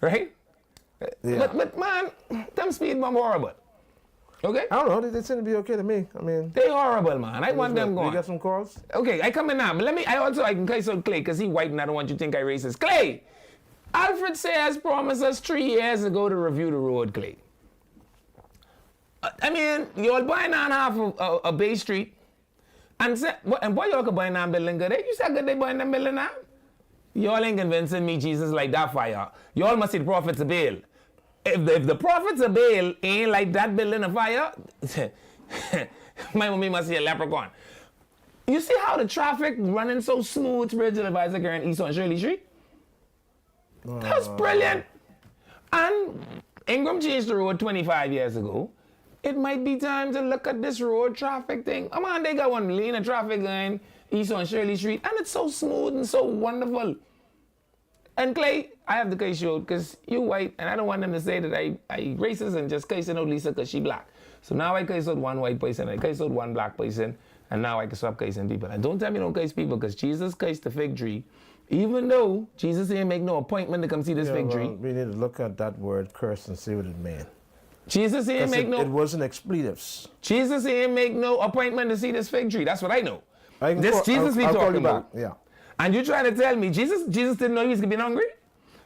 Right? Yeah. But man, them speed bump horrible. Okay? I don't know. They seem to be okay to me. I mean, they horrible, man. I want them gone. You got some calls? Okay, I come in now. But I can curse out Clay because he white and I don't want you to think I racist. Clay! Alfred says promised us 3 years ago to review the road, Clay. I mean, you're buying on half of a Bay Street. And why y'all can buy that building good? You said good they buying that building now? Y'all ain't convincing me Jesus like that fire. Y'all must see the prophets of Baal. If the prophets of Baal ain't like that building of fire, my mommy must see a leprechaun. You see how the traffic running so smooth, spiritual advisor here in East on Shirley Street? That's brilliant. And Ingram changed the road 25 years ago. It might be time to look at this road traffic thing. Come on, they got one lane of traffic going East on Shirley Street, and it's so smooth and so wonderful. And Clay, I have the case showed because you white, and I don't want them to say that I racist and just cussing out Lisa because she black. So now I cuss out one white person, I cuss out one black person, and now I can stop cussing people. And don't tell me don't cuss people because Jesus cussed the fig tree, even though Jesus didn't make no appointment to come see this fig tree. We need to look at that word curse and see what it means. Jesus didn't make It wasn't expletives. Jesus didn't make no appointment to see this fig tree. That's what I know. Jesus we talking about. Yeah. And you trying to tell me Jesus didn't know he was gonna be hungry?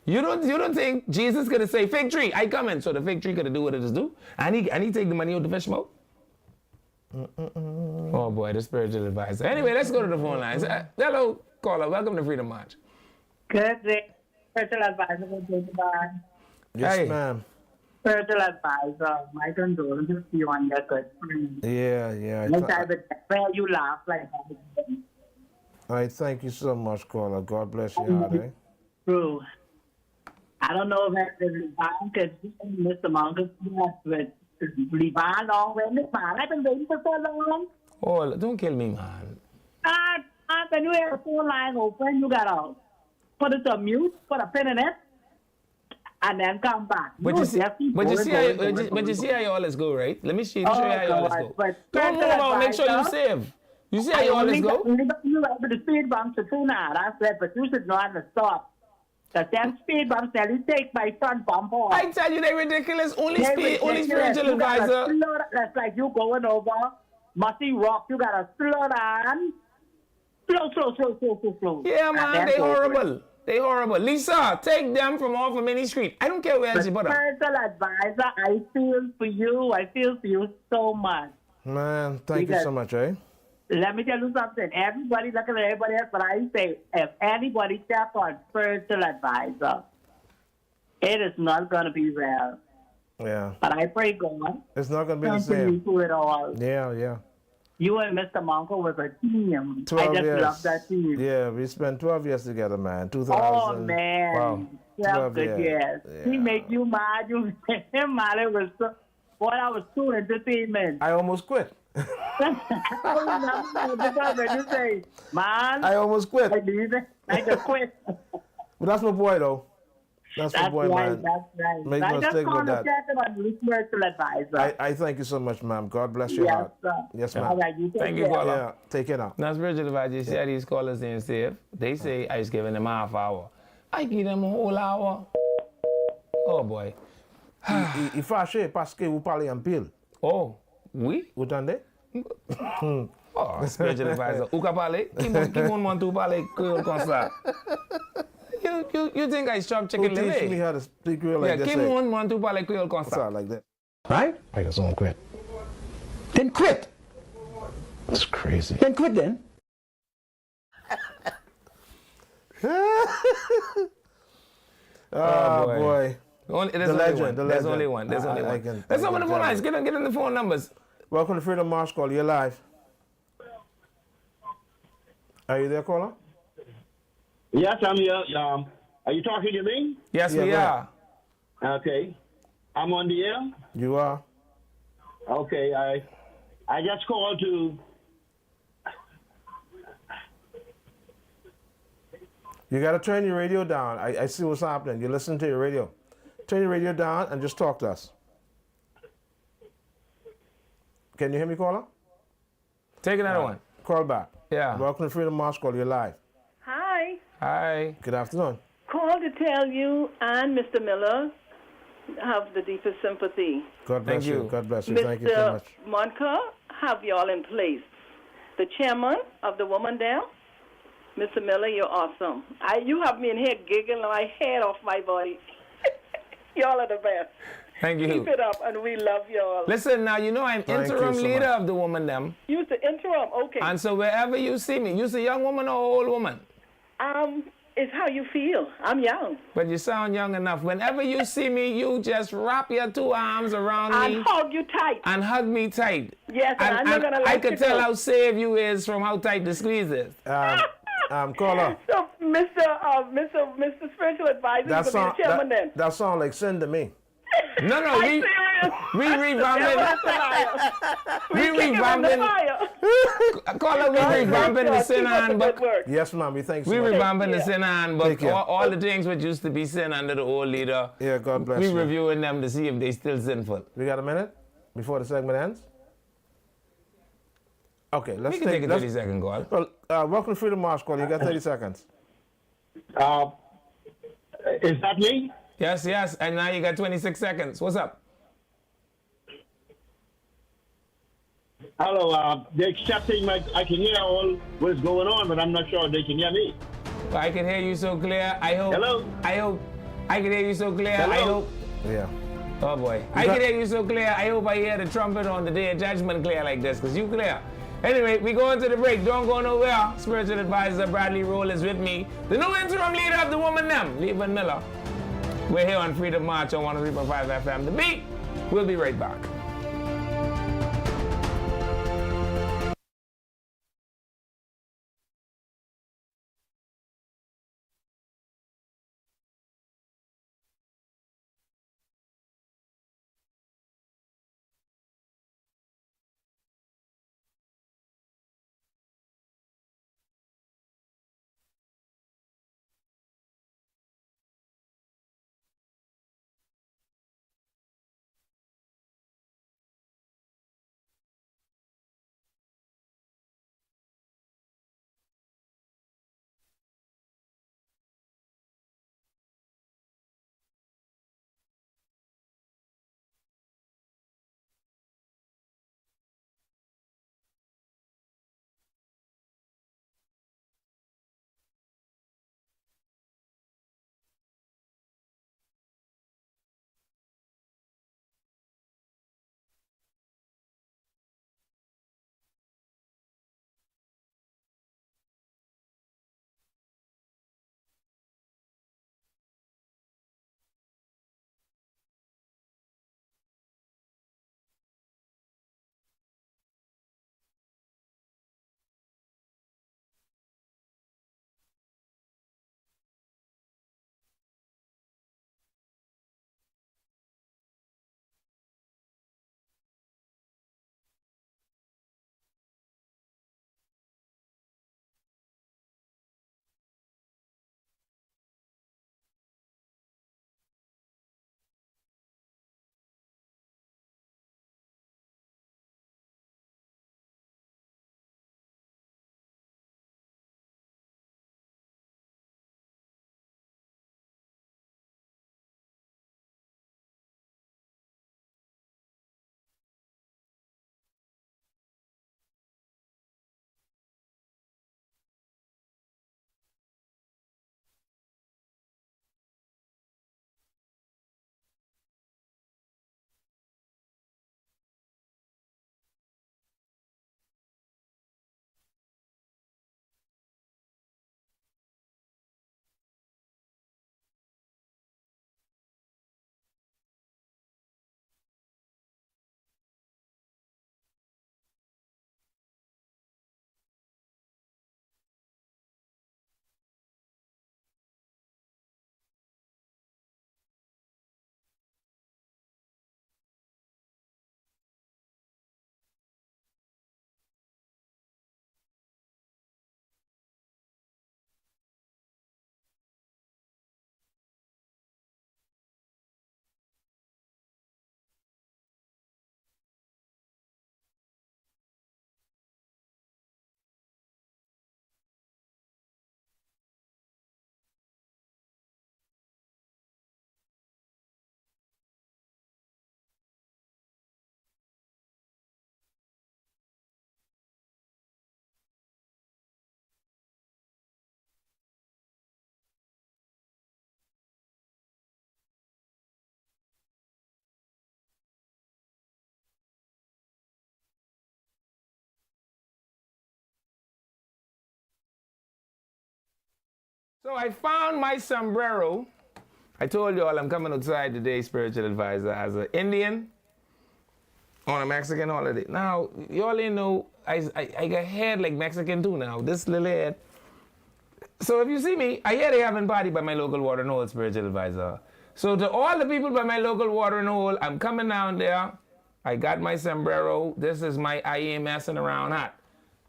You don't think Jesus gonna say fig tree, I come in, so the fig tree gonna do what it is do, and he take the money out the fish mouth? Oh boy, the spiritual advisor. Anyway, let's go to the phone lines. Hello, caller. Welcome to Freedom March. Good day, spiritual advisor. Yes, ma'am. Spiritual advisor, my condolences to you on your good friend. Yeah. Where you laugh like that. I thank you so much, caller. God bless you, heart, eh? True. I don't know if that's the Levon, because Mr. Monk with Levon long way. Miss Man, I've been waiting for so long. Oh, don't kill me, man. When you have a phone line open, you gotta put it on mute, put a pin in it, and then come back. But you see how you always go, right? Let me show you how you always go. Don't move on, make sure you save. You see how you always go? You went to the speed bumps to Tuna. I said, but you should know how to stop. The same speed bumps that you take my son bump off. I tell you, they're ridiculous. Only spiritual advisor. That's like you going over Mussy Rock. You gotta slow down. Slow. Yeah, man, they horrible. They horrible. Lisa, take them from off of Mini Street. I don't care where else you put them. Spiritual advisor, I feel for you. I feel for you so much. Man, thank you so much, eh? Let me tell you something. Everybody looking at everybody else, but I say, if anybody step on spiritual advisor, it is not going to be well. Yeah. But I pray God. It's not going to be the same. Through it all. Yeah. You and Mr. Monko was a team. 12 I just years. love that team. Yeah, we spent 12 years together, man. 2000. Oh, man. Wow. 12 good years. Yeah. He make you mad. You make him mad. It was so, boy, I was too entertainment. I almost quit. Because when you say, man, I almost quit. I leave it. I just quit. But that's my boy, though. That's my boy, right, man. That's right. Make no mistake with that. Spiritual advisor. I thank you so much, ma'am. God bless your heart. Sir. Yes, ma'am. All right, you Thank you, caller. Yeah, take it out. Now, spiritual advisor, you see how these callers didn't save? They say I was giving them half hour. I give them a whole hour. Oh, boy. Il fâché parce que vous parlez en pile. Oh, oui? Vous entendez? Oh, spiritual advisor. Ou ka pale? Ki moun man tou pale Creole kon sa? You think I chop chicken Who teach me liver? how to speak Creole like Yeah, this? ki moun man tou pale Creole kon sa? Like that. Right? I guess someone quit. Then quit. That's crazy. Then quit then. Oh, boy. There's only one. Let's open the phone lines. Get in the phone numbers. Welcome to Freedom March Call. You're live. Are you there, caller? Yes, I'm here. Are you talking to me? Yes, Yeah, we go are. Okay. I'm on the air? You are. Okay. I just called to... You got to turn your radio down. I see what's happening. You listen to your radio. Turn your radio down and just talk to us. Can you hear me, caller? Take another one. Call back. Yeah. Welcome to Freedom March Call. You're live. Hi. Hi. Good afternoon. Call to tell you and Mr. Miller have the deepest sympathy. God bless Thank you. God bless you. Thank you so Mr. much. Monka, have y'all in place. The chairman of the woman there, Mr. Miller, you're awesome. You have me in here giggling my head off my body. Y'all are the best. Thank you. Keep it up, and we love y'all. Listen, now, you know I'm Thank you interim so leader much. of the woman them. You're the interim, okay. And so wherever you see me, you're a young woman or old woman? It's how you feel. I'm young. But you sound young enough. Whenever you see me, you just wrap your two arms around me. And hug you tight. And hug me tight. Yes, and I'm not going to let I you could tell go. how saved you is from how tight the squeeze is. Caller. So, Mr. Spiritual Advisor, That is going to be the chairman then. That sound like sin to me. No, we revamping. We revamping. Caller, we revamping the sin handbook. Yes, ma'am. We thank you. We revamping the sin handbook. Take All the things which used to be sin under the old leader. Yeah, God bless we you. reviewing them to see if they still sinful. We got a minute before the segment ends? Okay, let's take a 30-second call. Well, welcome to Freedom March call. You got 30 seconds. Is that me? Yes, and now you got 26 seconds. What's up? Hello, they're accepting I can hear all what's going on, but I'm not sure they can hear me. I can hear you so clear. I hope. Hello? I can hear you so clear. Hello? I hope. Yeah. Oh boy. I can hear you so clear. I hope I hear the trumpet on the day of judgment clear like this, because you clear. Anyway, we go into the break. Don't go nowhere. Spiritual advisor Bradley Roll is with me. The new interim leader of the woman them, Levan Miller. We're here on Freedom March on 103.5 FM. The Beat. We'll be right back. So I found my sombrero. I told you all I'm coming outside today, spiritual advisor, as an Indian on a Mexican holiday. Now, you all know I got hair like Mexican too now. This little head. So if you see me, I hear they having party by my local watering hole, spiritual advisor. So to all the people by my local watering hole, I'm coming down there. I got my sombrero. This is my I ain't messing around hat.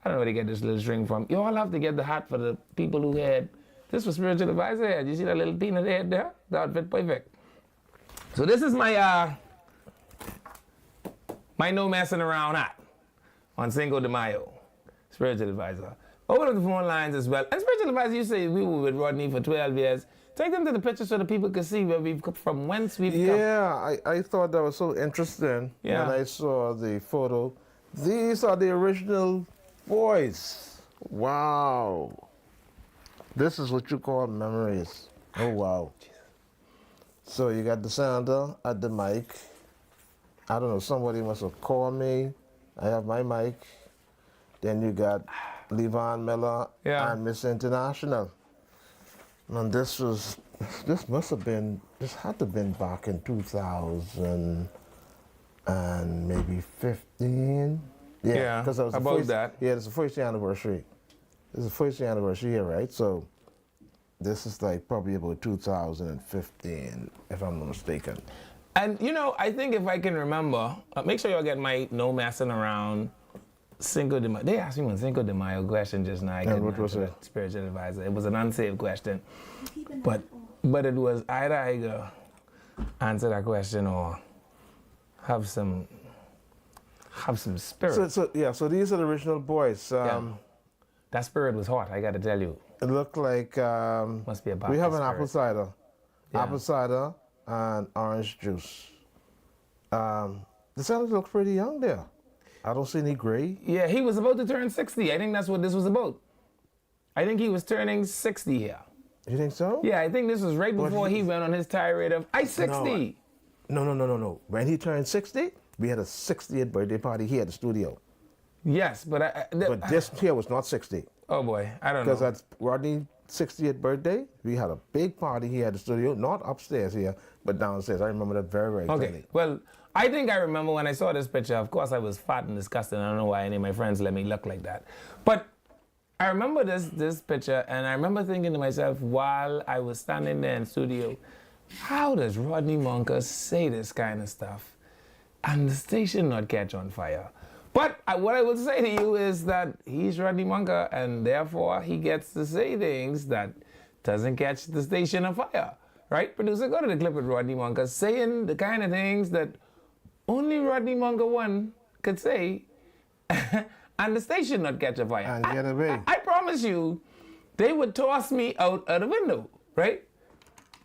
I don't know where to get this little string from. You all have to get the hat for the people who had. This was spiritual advisor head. You see that little peanut head there? The outfit perfect. So this is my my no messing around hat on Cinco de Mayo, spiritual advisor. Open up the phone lines as well. And spiritual advisor, you say we were with Rodney for 12 years. Take them to the picture so the people can see where we've come from, whence we've come. Yeah, I thought that was so interesting when I saw the photo. These are the original boys. Wow. This is what you call memories. Oh, wow. So you got the senator at the mic. I don't know, somebody must have called me. I have my mic. Then you got Levon Miller and Miss International. And this had to have been back in 2000 and maybe 15. Yeah, because that was about first, that. Yeah, it's the first year anniversary. This is the first year anniversary here, right? So this is like probably about 2015, if I'm not mistaken. And you know, I think if I can remember, make sure y'all get my no messing around Cinco de Mayo. They asked me one Cinco de Mayo question just now. What was it? Spiritual advisor. It was an unsaved question, but it was either I go answer that question or have some spirit. So these are the original boys. That spirit was hot. I got to tell you. It looked like must be a we have an spirit. apple cider and orange juice. The senator looks pretty young there. I don't see any gray. Yeah, he was about to turn 60. I think that's what this was about. I think he was turning 60 here. You think so? Yeah, I think this was right before he went on his tirade of, I 60. No. When he turned 60, we had a 60th birthday party here at the studio. Yes, but But this here was not 60. Oh boy, I don't know. Because at Rodney's 60th birthday, we had a big party here at the studio, not upstairs here, but downstairs. I remember that very, very clearly. Okay, well, I think I remember when I saw this picture. Of course, I was fat and disgusting. I don't know why any of my friends let me look like that. But I remember this picture, and I remember thinking to myself while I was standing there in studio, how does Rodney Monka say this kind of stuff and the station not catch on fire? But what I will say to you is that he's Rodney Monka, and therefore he gets to say things that doesn't catch the station on fire. Right? Producer, go to the clip with Rodney Monka saying the kind of things that only Rodney Monka one could say, and the station not catch a fire. And get away. I promise you, they would toss me out of the window, right?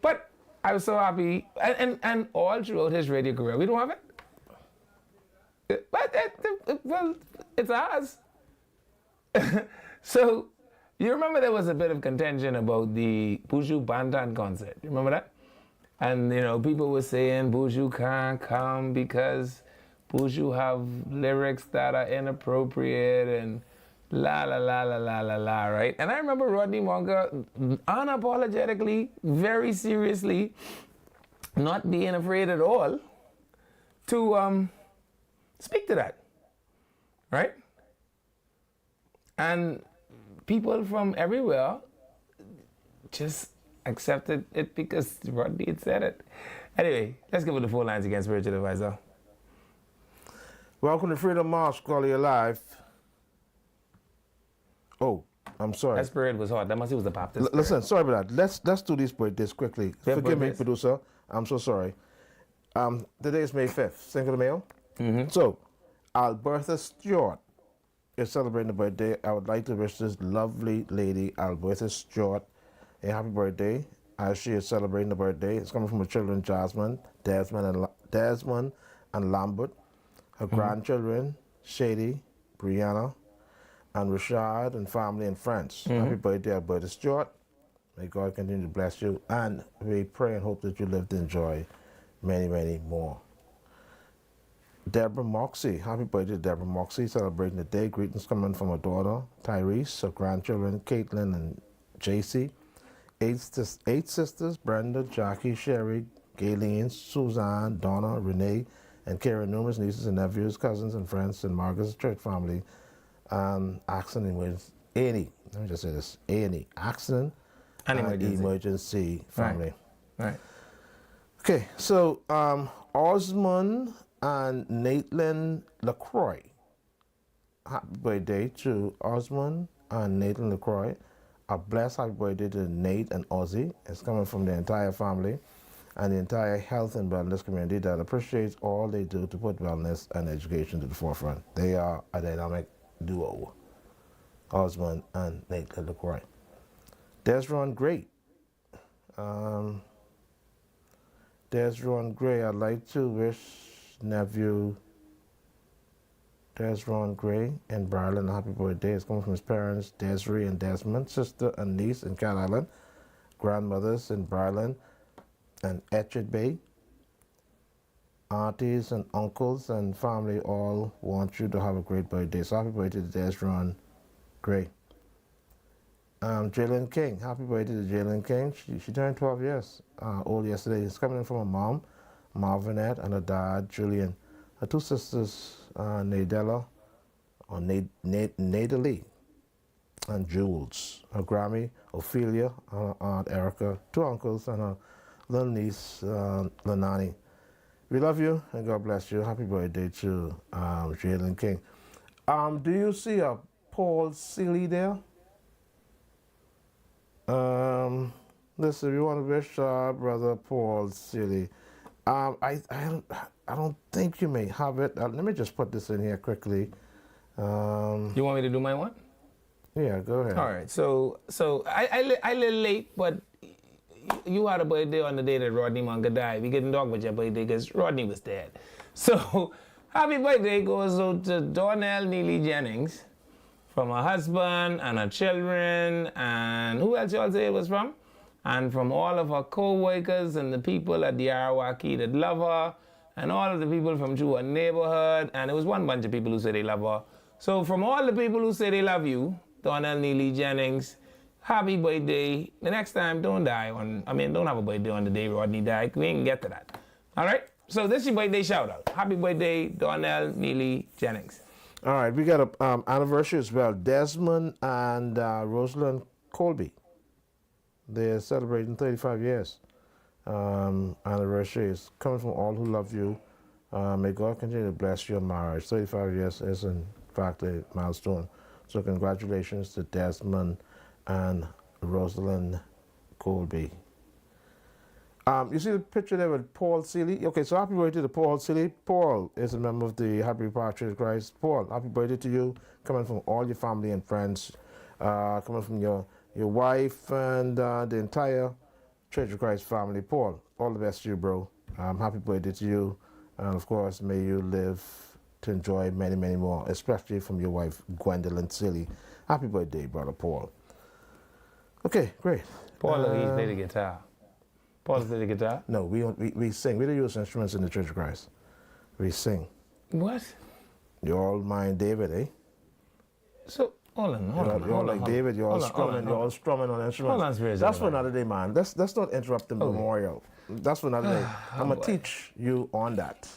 But I was so happy, and all throughout his radio career, we don't have it. But well, it's ours. So you remember there was a bit of contention about the Buju Banton concert. You remember that? And, you know, people were saying Buju can't come because Buju have lyrics that are inappropriate and la, la, la, la, la, la, la, right? And I remember Rodney Monka unapologetically, very seriously, not being afraid at all to speak to that, right? And people from everywhere just accepted it because Rodney had said it. Anyway, let's give it the 4 lines again, spiritual advisor. Welcome to Freedom March, Call You Live. Oh, I'm sorry. That spirit was hot. That must be was the Baptist spirit. Listen, sorry about that. Let's do these birthdays quickly. Yeah, Forgive me, birthdays. producer. I'm so sorry. Today is May 5th, Cinco de Mayo. So, Alberta Stewart is celebrating a birthday. I would like to wish this lovely lady, Alberta Stewart, a happy birthday as she is celebrating the birthday. It's coming from her children, Jasmine, Desmond, and Lambert. Her grandchildren, Shady, Brianna, and Rashad, and family and friends. Happy birthday, Alberta Stewart. May God continue to bless you. And we pray and hope that you live to enjoy many, many more. Deborah Moxie. Happy birthday, Deborah Moxie, celebrating the day. Greetings coming from her daughter, Tyrese, her grandchildren, Caitlin and JC. eight sisters: Brenda, Jackie, Sherry, Gayleen, Suzanne, Donna, Renee, and Karen. Numerous nieces and nephews, cousins and friends, and Margaret's church family. Accident with A&E. Let me just say this: A&E, accident and emergency family. Right. Okay, so Osmond and Nathan LaCroix. Happy birthday to Osmond and Nathan LaCroix. A blessed happy birthday to Nate and Ozzy. It's coming from the entire family and the entire health and wellness community that appreciates all they do to put wellness and education to the forefront. They are a dynamic duo, Osmond and Nathan LaCroix. Desron Gray. Desron Gray, I'd like to wish nephew Desron Gray and Brian a happy birthday. It's coming from his parents, Desiree and Desmond, sister and niece in Cat Island, grandmothers in Brian and Etchard Bay. Aunties and uncles and family all want you to have a great birthday. So happy birthday to Desron Gray. Jalen King, happy birthday to Jalen King. She turned 12 years old yesterday. It's coming in from her mom, Marvinette, and her dad, Julian. Her two sisters, Nadella, or Nadalee, and Jules. Her Grammy, Ophelia, and her aunt Erica, two uncles, and her little niece, Lanani. We love you, and God bless you. Happy birthday to Jalen King. Do you see a Paul Seeley there? Listen, we want to wish Brother Paul Seeley. I don't think you may have it. Let me just put this in here quickly. You want me to do my one? Yeah, go ahead. All right. So I little late, but you had a birthday on the day that Rodney Munger died. We couldn't talk about your birthday because Rodney was dead. So happy birthday goes out to Donnell Neely Jennings from her husband and her children, and who else you all say it was from? And from all of her co-workers and the people at the Arawaki that love her, and all of the people from through her neighborhood, and it was one bunch of people who say they love her. So from all the people who say they love you, Donnell Neely Jennings, happy birthday. The next time, don't have a birthday on the day Rodney died. We ain't get to that. All right? So this is your birthday shout out. Happy birthday, Donnell Neely Jennings. All right, we got an anniversary as well. Desmond and Rosalind Colby. They're celebrating 35 years. Anniversary is coming from all who love you. May God continue to bless your marriage. 35 years is, in fact, a milestone. So congratulations to Desmond and Rosalind Colby. You see the picture there with Paul Seeley? Okay, so happy birthday to Paul Seeley. Paul is a member of the Happy Church of Christ. Paul, happy birthday to you, coming from all your family and friends, coming from your wife and the entire Church of Christ family. Paul, all the best to you, bro. Happy birthday to you. And of course, may you live to enjoy many, many more, especially from your wife, Gwendolyn Seeley. Happy birthday, brother Paul. Okay, great. Paul, he play the guitar. Paul play the guitar? No, we sing. We don't use instruments in the Church of Christ. We sing. What? You're all mine, David, eh? So, hold on. You're like David, you're all strumming on instruments. Hold on, Spirit. That's for another day, man. Let's not interrupt the memorial. That's for another day. I'm going to teach you on that.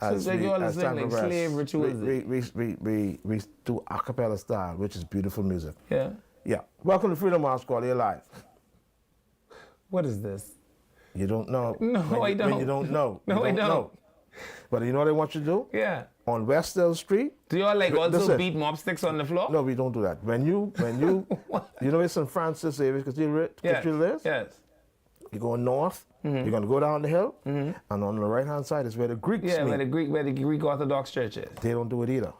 As so you all sing like slave rituals. We do a cappella style, which is beautiful music. Yeah? Yeah. Welcome to Freedom House Call. You're live. What is this? You don't know. No, I don't. When you don't know. No, I don't. Know. But you know what I want you to do? Yeah. On Westdale Street. Do you all like also beat mop sticks on the floor? No, we don't do that. When you you know it's St. Francis area because you live? Yes. You go north, you're going to go down the hill, and on the right-hand side is where the Greeks meet. where the Greek Orthodox church is. They don't do it either.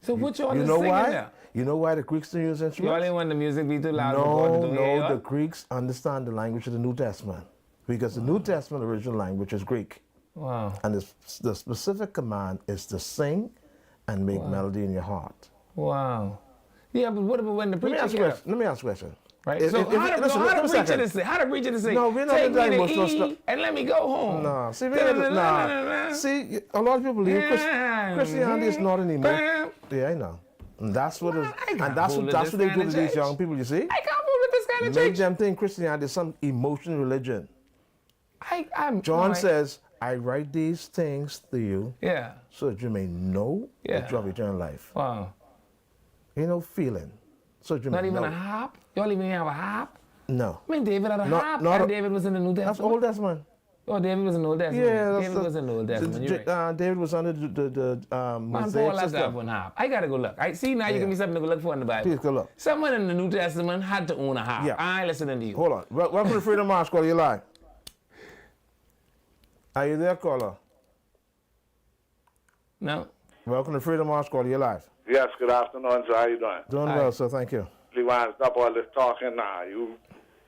So what you all know singing why? there? You know why the Greeks don't use instruments? You only want the music be too loud? No, the Greeks understand the language of the New Testament. Because the New Testament original language is Greek. Wow. And the specific command is to sing and make melody in your heart. Wow. Yeah, but what about when the preacher Let me ask a question. Right? So how the preacher to say, no, we're not take me to emotional E stuff. And let me go home. No, see, see, a lot of people believe Christianity is not an emotion. Yeah, I know. And that's what they do to these young people, you see? I can't fool with this kind kind of make church? them think Christianity is some emotional religion. John no, says, I write these things to you Yeah. so that you may know Yeah. that you have eternal life. Wow. You know, feeling. So that you Not may even know. a harp? Y'all even have a harp? No. I mean, David had a Not- harp, not and a- David was in the New That's Testament. Old Testament. Oh, David was in the Old Testament. Yeah, David was in the Old Testament. You're right. David was under the Man, Mosaic Paul has to have system. one harp. I gotta go look. I see now. You Yeah. give me something to go look for in the Bible. Please go look. Someone in the New Testament had to own a harp. Yeah. I ain't listening to you. Hold on. Welcome to Freedom March, caller. You live. Are you there, caller? No. Welcome to Freedom March, caller. You live. Yes, good afternoon, sir. How you doing? Doing Hi. well, sir. Thank you. Levan, stop all this talking now. You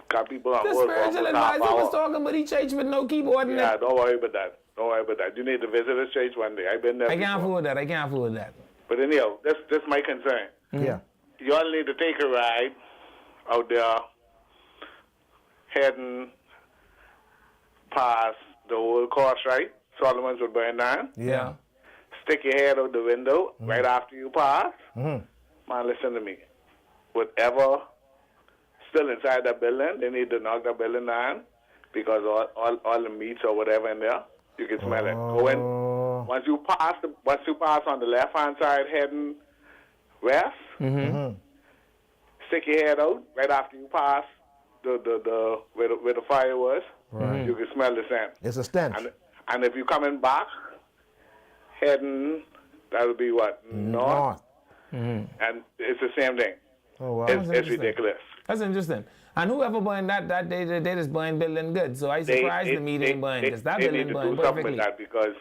got people on The hold for spiritual almost half advisor was hour. talking, but he changed with no keyboard in Yeah, it. don't worry about that. Don't worry about that. You need to visit the church one day. I've been there I can't before. afford that. I can't afford that. But anyhow, that's my concern. Yeah. You all need to take a ride out there heading past the old course, right? Solomon's would burn down. Yeah. Stick your head out the window right after you pass. Mhm. Man, listen to me. Whatever still inside that building, they need to knock that building down because all the meats or whatever in there, you can smell it. Go in. Oh. Once you pass on the left hand side heading west, stick your head out right after you pass the where the fire was. Right. You can smell the scent. It's a stench. And if you're coming back, heading, that'll be what? North. And it's the same thing. Oh, wow. It's ridiculous. That's interesting. And whoever burned that day just burned building good. So I surprised the me didn't burn because that they building need to burned do something perfectly. with that because,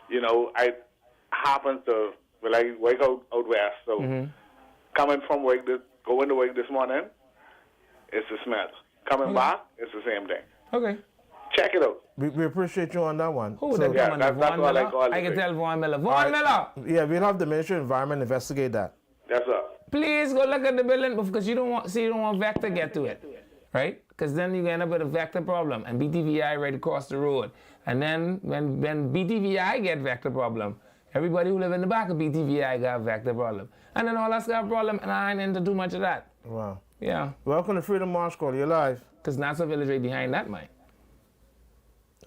you know, I happen to, well, I work out west, so coming from work, going to work this morning, it's the smell. Coming back, it's the same thing. Okay. Check it out. We appreciate you on that one. Who would So- that yeah, come under? that's Vaughn all I Miller? call it. I can tell Vaughn Miller. Vaughn All right. Miller! Yeah, we'll have the Ministry of Environment investigate that. That's all. Please go look at the building because you don't want Vector to get to it, right? Because then you end up with a Vector problem and BTVI right across the road. And then when BTVI get Vector problem, everybody who live in the back of BTVI got Vector problem. And then all us got a problem and I ain't into too much of that. Wow. Yeah, Welcome to Freedom March, caller. You're live. because Nassau Village right behind that, mine.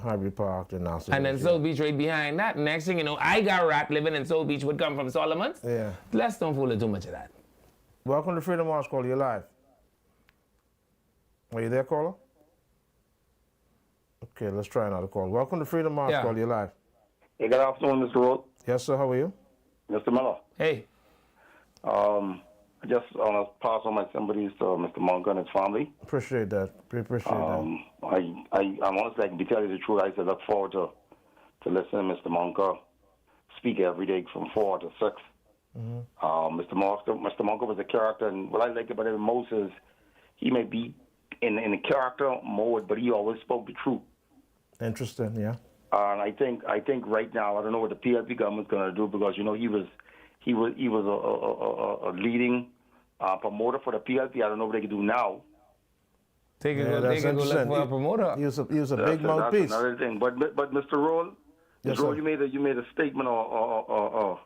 Highbury Park, and now. And then Soul Beach right behind that. Next thing you know, I got rat living in Soul Beach would come from Solomon's. Yeah. Let's don't fool with too much of that. Welcome to Freedom March, caller. You're live. Are you there, caller? Okay, let's try another call. Welcome to Freedom March, Yeah. caller. You're live. Hey, good afternoon, Mr. Roth. Yes, sir. How are you? Mr. Miller. Hey, I just want to pass on my sympathies to Mr. Monk and his family. Appreciate that. We appreciate that. I honestly, I can tell you the truth. I used to look forward to listening to Mr. Monk speak every day from 4 to 6. Mr. Monk was a character, and what I like about him most is he may be in a character mode, but he always spoke the truth. Interesting, yeah. And I think right now, I don't know what the PLP government's going to do because you know he was a leading promoter for the PLP. I don't know what they can do now. they can Yeah, go that's look interesting. for a promoter. He was a big That's mouthpiece. another thing. But Mr. Roll, Yes, Mr. Roll, sir. you made a statement or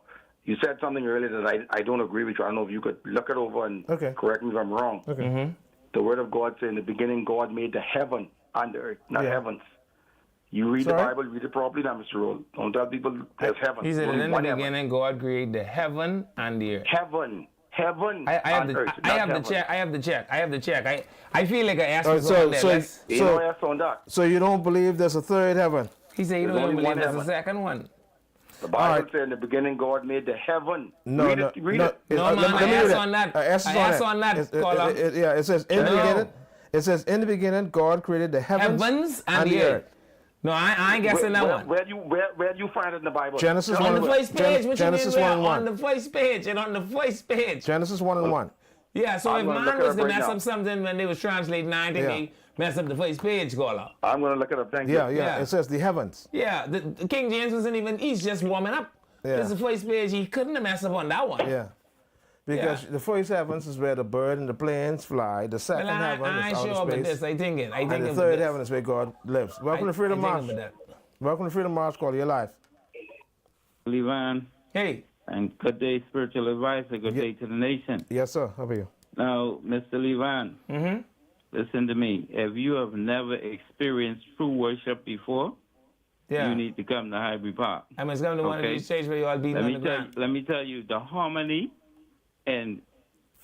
you said something earlier that I don't agree with you. I don't know if you could look it over and Okay. correct me if I'm wrong. Okay. The Word of God says in the beginning God made the heaven and the earth, not Yeah. heavens. You read Sorry? the Bible, read it properly now, Mr. Roll. Don't tell people there's heaven. He said, Only in the one heaven. beginning, God created the heaven and the earth. Heaven I have and the earth, I not have the heaven. check. I have the check. I feel like I asked Oh, for so- something there. so- Let's- You know, yes on that. So you don't believe there's a third heaven? He said, you There's don't only believe one there's a heaven. second one. The Bible All right. said in the beginning God made the heaven. No, read no, it, read no. it. No, let man, me I read asked it. on that. I asked I asked on that, caller. Yeah, it says in the No. beginning. It says in the beginning God created the heavens, Heavens and the earth. No, I ain't guessing that one. Where do you find it in the Bible? Genesis Tell 1 On me the where. first page, what Genesis you mean 1 and where? 1. On the first page, and on the first page. Genesis 1 and 1. Yeah, so I'm if gonna man look it was up to right mess now. up something when they was translating, I think Yeah. they messed up the first page, caller. I'm going to look it up. Thank you. Yeah. Yeah. It says the heavens. Yeah, the King James wasn't even, he's just warming up. Yeah. This is the first page, he couldn't have messed up on that one. Yeah. Because Yeah. the first heavens is where the bird and the planes fly. The second Well, heaven I is ain't outer sure about space. this. I think it. And the third heaven is where God lives. Welcome to Freedom March. Welcome to Freedom March, caller. You're live. Levan, Hey, and good day, spiritual advisor. Good day to the nation. Yes, sir. How are you? Now, Mr. Levan, listen to me. If you have never experienced true worship before, Yeah. you need to come to Highbury Park. I must come to one of Okay. these churches where you all beating on the ground. Let me tell you, the harmony and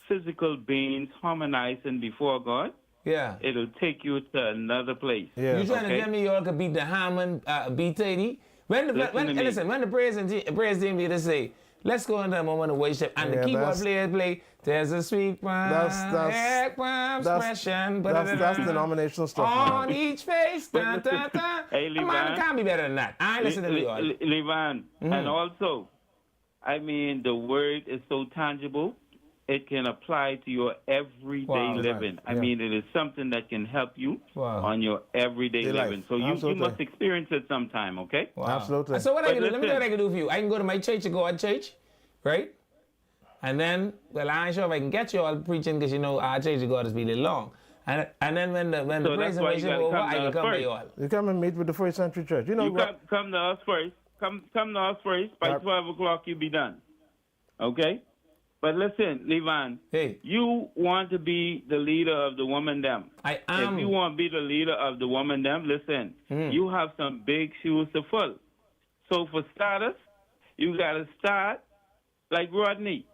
physical beings harmonizing before God, Yeah. it'll take you to another place. Yeah. You trying to tell me you all could beat the Hammond, beat Teddy? When the praise team leader say, let's go into a moment of worship, and the keyboard player play, there's a sweet one, expression, that's denominational stuff. on Man. each face, But listen, hey, a man can't be better than that. I ain't listening to you all. Levan, and also, I mean, the word is so tangible, it can apply to your everyday living. I mean, it is something that can help you on your everyday living. So you must experience it sometime, okay? Wow. Absolutely. So what I can do, let me tell you what I can do for you. I can go to my church, God church, right? And then, well, I ain't sure if I can get you all preaching because, you know, our church of God is really long. And then when the praise and worship over, I can come to you all. You come and meet with the first century church. You know, come to us first. Come to us first. By 12 o'clock, you'll be done. Okay? But listen, Levan, you want to be the leader of the woman them. I am. If you want to be the leader of the woman them, listen, you have some big shoes to fill. So for starters, you got to start like Rodney.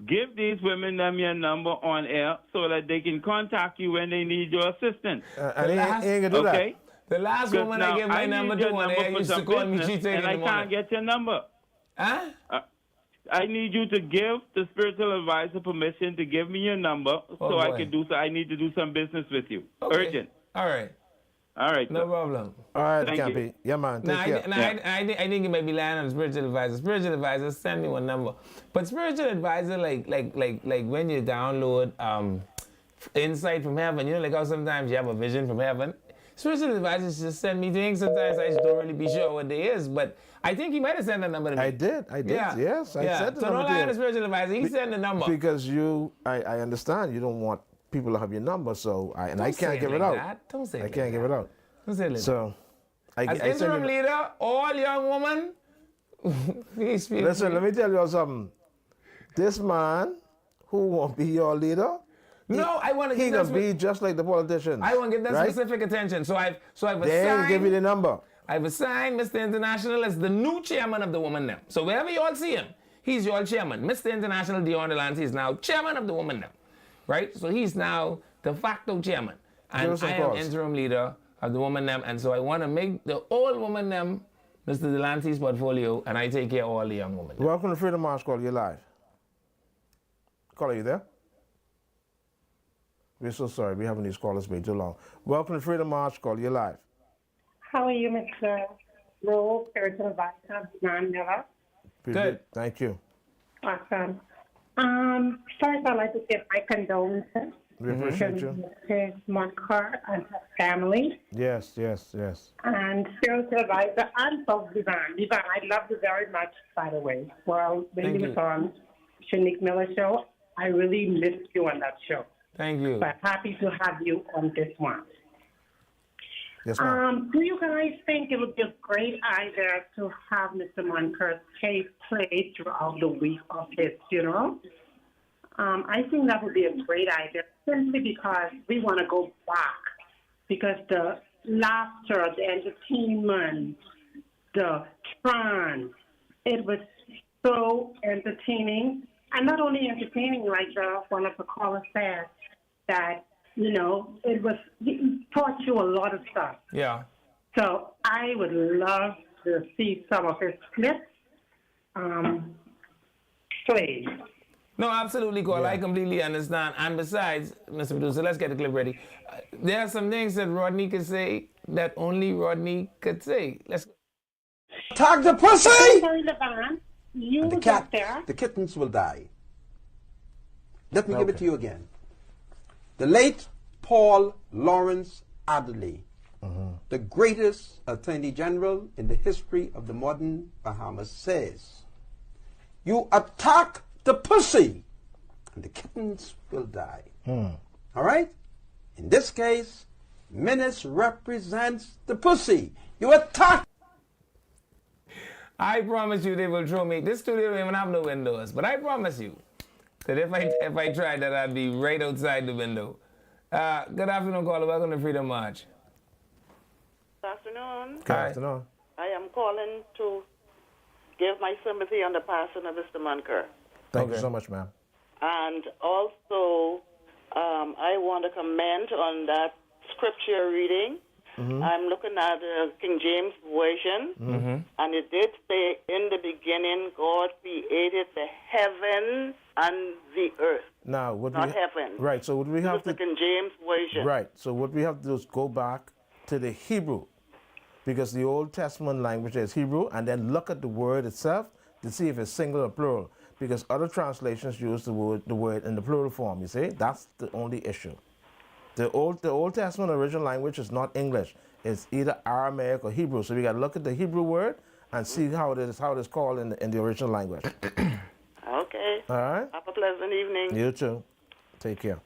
Give these women them your number on air so that they can contact you when they need your assistance. And he ain't gonna do that. The last woman I gave my number to on air used to call me 3:30 in the morning. And I can't get your number. Huh? I need you to give the spiritual advisor permission to give me your number so I can do so. I need to do some business with you. Okay. Urgent. All right. All right. No problem. All right, Thank Campy. you. Yeah, man. Take care. I think you might be lying on the spiritual advisor. Spiritual advisor, send me one number. But spiritual advisor, like when you download insight from heaven, you know, like how sometimes you have a vision from heaven. Spiritual advisors just send me things. Sometimes I just don't really be sure what they is, but I think he might have sent a number to me. I did. Yeah. Yes, I said the so number don't lie on the spiritual advisor. He sent the number. Because I understand you don't want people to have your number, so I can't give it out. Don't say I can't give it out. Don't say it. So, as interim leader, all young woman. Listen, let me tell you something. This man who won't be your leader. No, I want to get gonna be just like the politicians. I want to get that specific attention. So I've assigned. They give you the number. I've assigned Mr. International as the new chairman of the Woman Them. So wherever you all see him, he's your chairman. Mr. International Dion Delancey is now chairman of the Woman Them, right? So he's now de facto chairman, and I am interim leader of the Woman Them. And so I want to make the old Woman Them Mr. Delancey's portfolio, and I take care of all the young women. Welcome to Freedom March Call. You're live. Caller, you there? We're so sorry. We're having these callers wait too long. Welcome to Freedom March Call. You're live. How are you, Mr. Rose, spiritual advisor, Miller? Good. Thank you. Awesome. First, I'd like to give my condolences We appreciate you. to Montclair and her family. Yes. And spiritual advisor and Bob Levan. Levan, I love you very much, by the way. Well, when you was on Shanique Miller show, I really missed you on that show. Thank you. But happy to have you on this one. Yes, ma'am. Do you guys think it would be a great idea to have Mr. Moncur's case played throughout the week of his funeral? I think that would be a great idea simply because we want to go back. Because the laughter, the entertainment, the trance, it was so entertaining. And not only entertaining, like one of the callers said, that, you know, it taught you a lot of stuff. Yeah. So I would love to see some of his clips played. No, absolutely, Cole. I completely understand. And besides, Mr. Producer, let's get the clip ready. There are some things that Rodney could say that only Rodney could say. Let's go. Tag the pussy! You the kittens will die. Let me give it to you again. The late Paul Lawrence Adderley, the greatest Attorney General in the history of the modern Bahamas, says, you attack the pussy and the kittens will die. All right? In this case, Menace represents the pussy. You attack. I promise you they will throw me. This studio don't even have no windows, but I promise you that if I tried that, I'd be right outside the window. Good afternoon, caller. Welcome to Freedom March. Good afternoon. Good afternoon. I am calling to give my sympathy on the passing of Mr. Munker. Thank you so much, ma'am. And also, I want to comment on that scripture reading. I'm looking at the King James Version, and it did say, in the beginning, God created the heaven and the earth. Now, what not heaven. Right, so what we have to... the King James Version. Right, so what we have to do is go back to the Hebrew, because the Old Testament language is Hebrew, and then look at the word itself to see if it's singular or plural, because other translations use the word in the plural form, you see? That's the only issue. The Old Testament original language is not English. It's either Aramaic or Hebrew. So we got to look at the Hebrew word and see how it is called in the original language. Okay. All right? Have a pleasant evening. You too. Take care.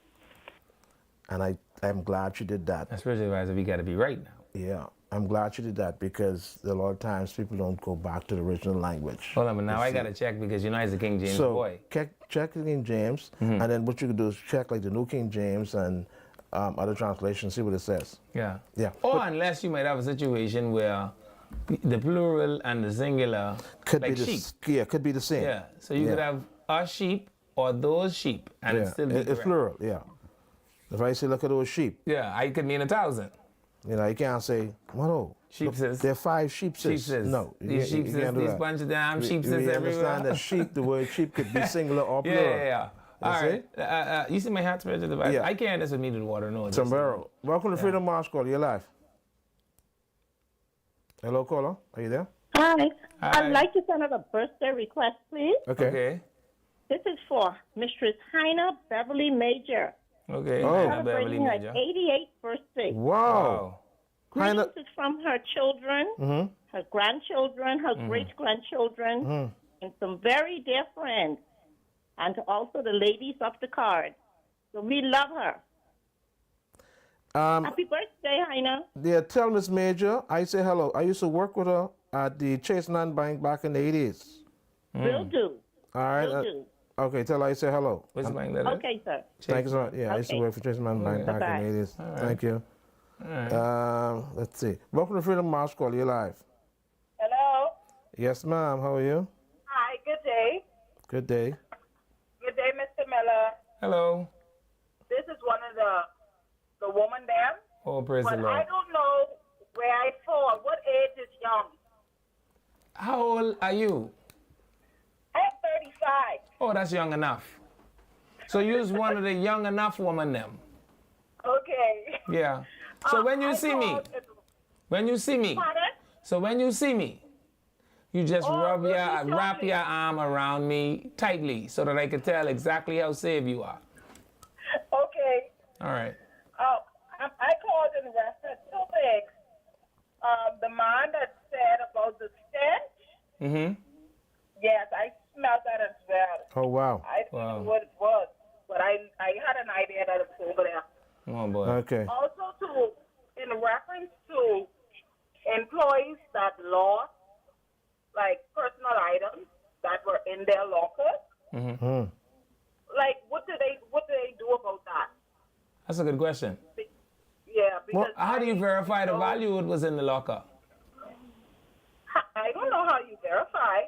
And I'm glad you did that. Especially as we got to be right now. Yeah. I'm glad you did that, because a lot of times people don't go back to the original language. Hold on, but now I got to check, because he's a King James boy. So check the King James, and then what you can do is check like the New King James and other translations, see what it says. Yeah. Yeah. Or unless you might have a situation where the plural and the singular could like be sheep. Yeah, could be the same. Yeah. So you could have a sheep or those sheep, and it still be it's correct. plural. Yeah. If I say look at those sheep. Yeah, I could mean 1,000. You know, you can't say, well, no. Sheepses. There are 5 sheepses. No. These sheepses, these bunch of damn sheepses everywhere. everywhere. Understand that sheep, the word sheep could be singular or plural. Yeah. All right. You see my hat spread to the back? Yeah. I can't just need the water, no. Sombrero. Welcome to Freedom March, caller. You're live. Hello, caller. Are you there? Hi. I'd like to send out a birthday request, please. Okay. This is for Mistress Hina Beverly Major. Okay. Celebrating her 88th birthday. Wow. Greetings is from her children, her grandchildren, her great-grandchildren, and some very dear friends, and also the ladies of the card. So we love her. Happy birthday, Hina. Yeah, tell Miss Major, I say hello. I used to work with her at the Chase Land Bank back in the 80s. Will do. All right. Will do. Okay, tell her I say hello. What's the bank Okay, sir. Thank you so much. Yeah, I used to work for Chase Land Bank back in the 80s. Right. Thank you. Right. Let's see. Welcome to Freedom March Call. You're live. Hello. Yes, ma'am. How are you? Hi. Good day. Good day. Good day, Mr. Miller. Hello. This is one of the woman there. Oh, praise but the Lord. I don't know where I fall. What age is young? How old are you? I'm 35. Oh, that's young enough. So you's one of the young enough woman them. Okay. Yeah. So when you see me, Pardon? so when you see me, you just really wrap your arm around me tightly so that I can tell exactly how safe you are. Okay. All right. I called in reference to things. The man that said about the stench. Mm-hmm. Yes, I smelled that as well. Oh, wow. I didn't know what it was, but I had an idea that it was over there. Oh, boy. Okay. Also, in reference to employees that lost, like, personal items that were in their lockers, Mm-hmm. like, what do they do about that? That's a good question. Yeah, because Well, how do you verify the value it was in the locker? I don't know how you verify,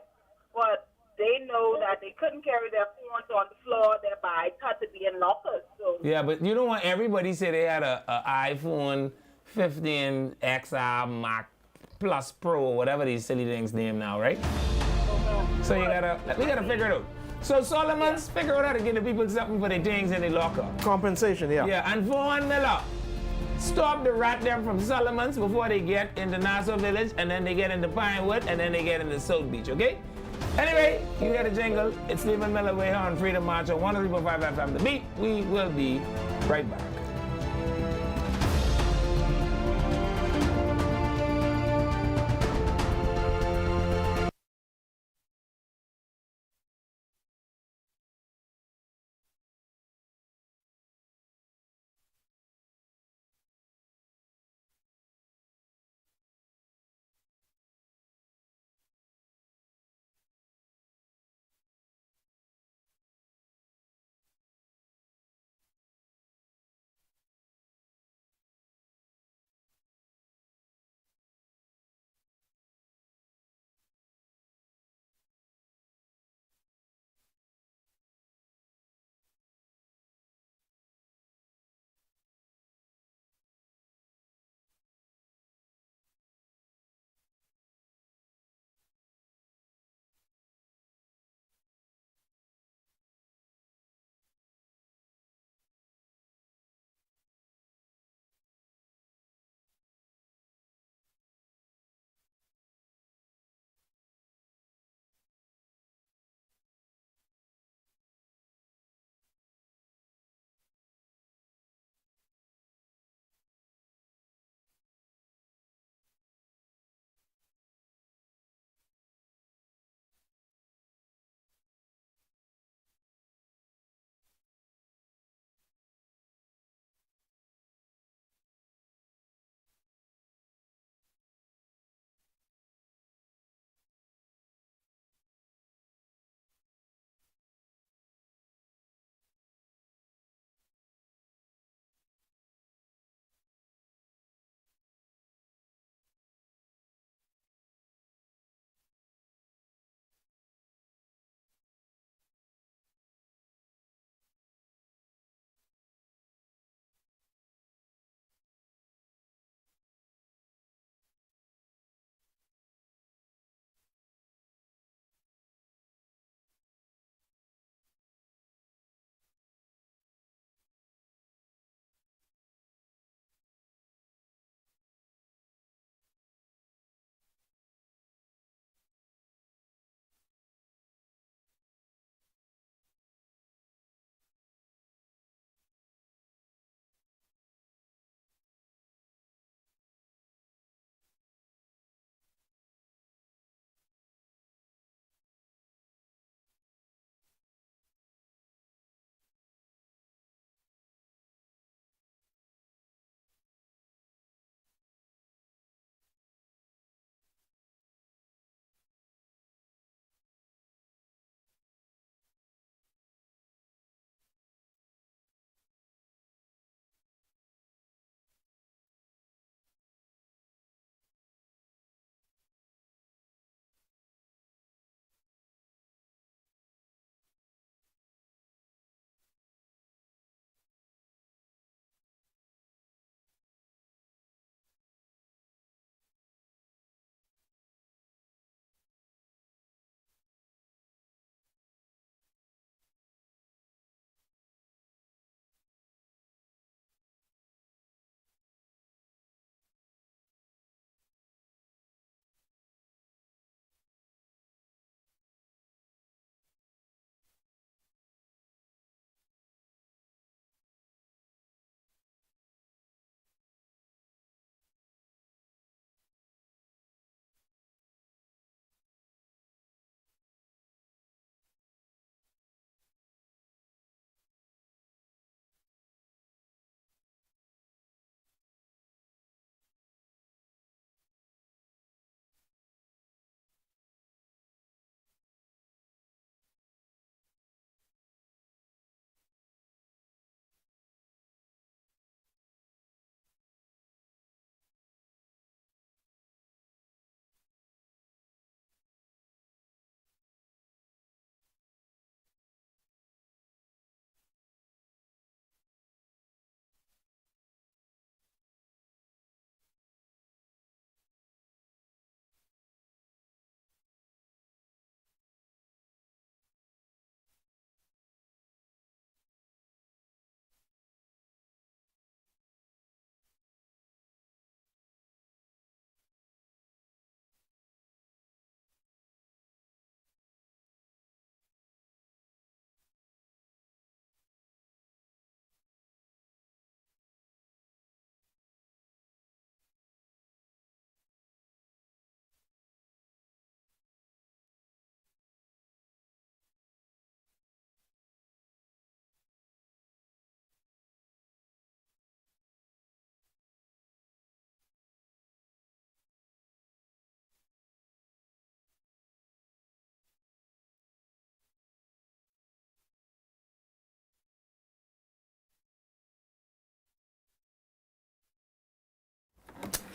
but they know that they couldn't carry their phones on the floor. Their bags had to be in lockers. So Yeah, but you don't want everybody say they had a iPhone 15 XR Max Plus Pro, whatever these silly things name now, right? So we gotta figure it out. So Solomon's figure out how to get the people something for their things in the locker. Compensation, yeah. Yeah, and Vaughan Miller, stop the rat them from Solomon's before they get into Nassau Village, and then they get into Pinewood, and then they get into South Beach, okay? Anyway, you got a jingle. It's Stephen Miller way here on Freedom March on 103.5 FM. The Beat. We will be right back.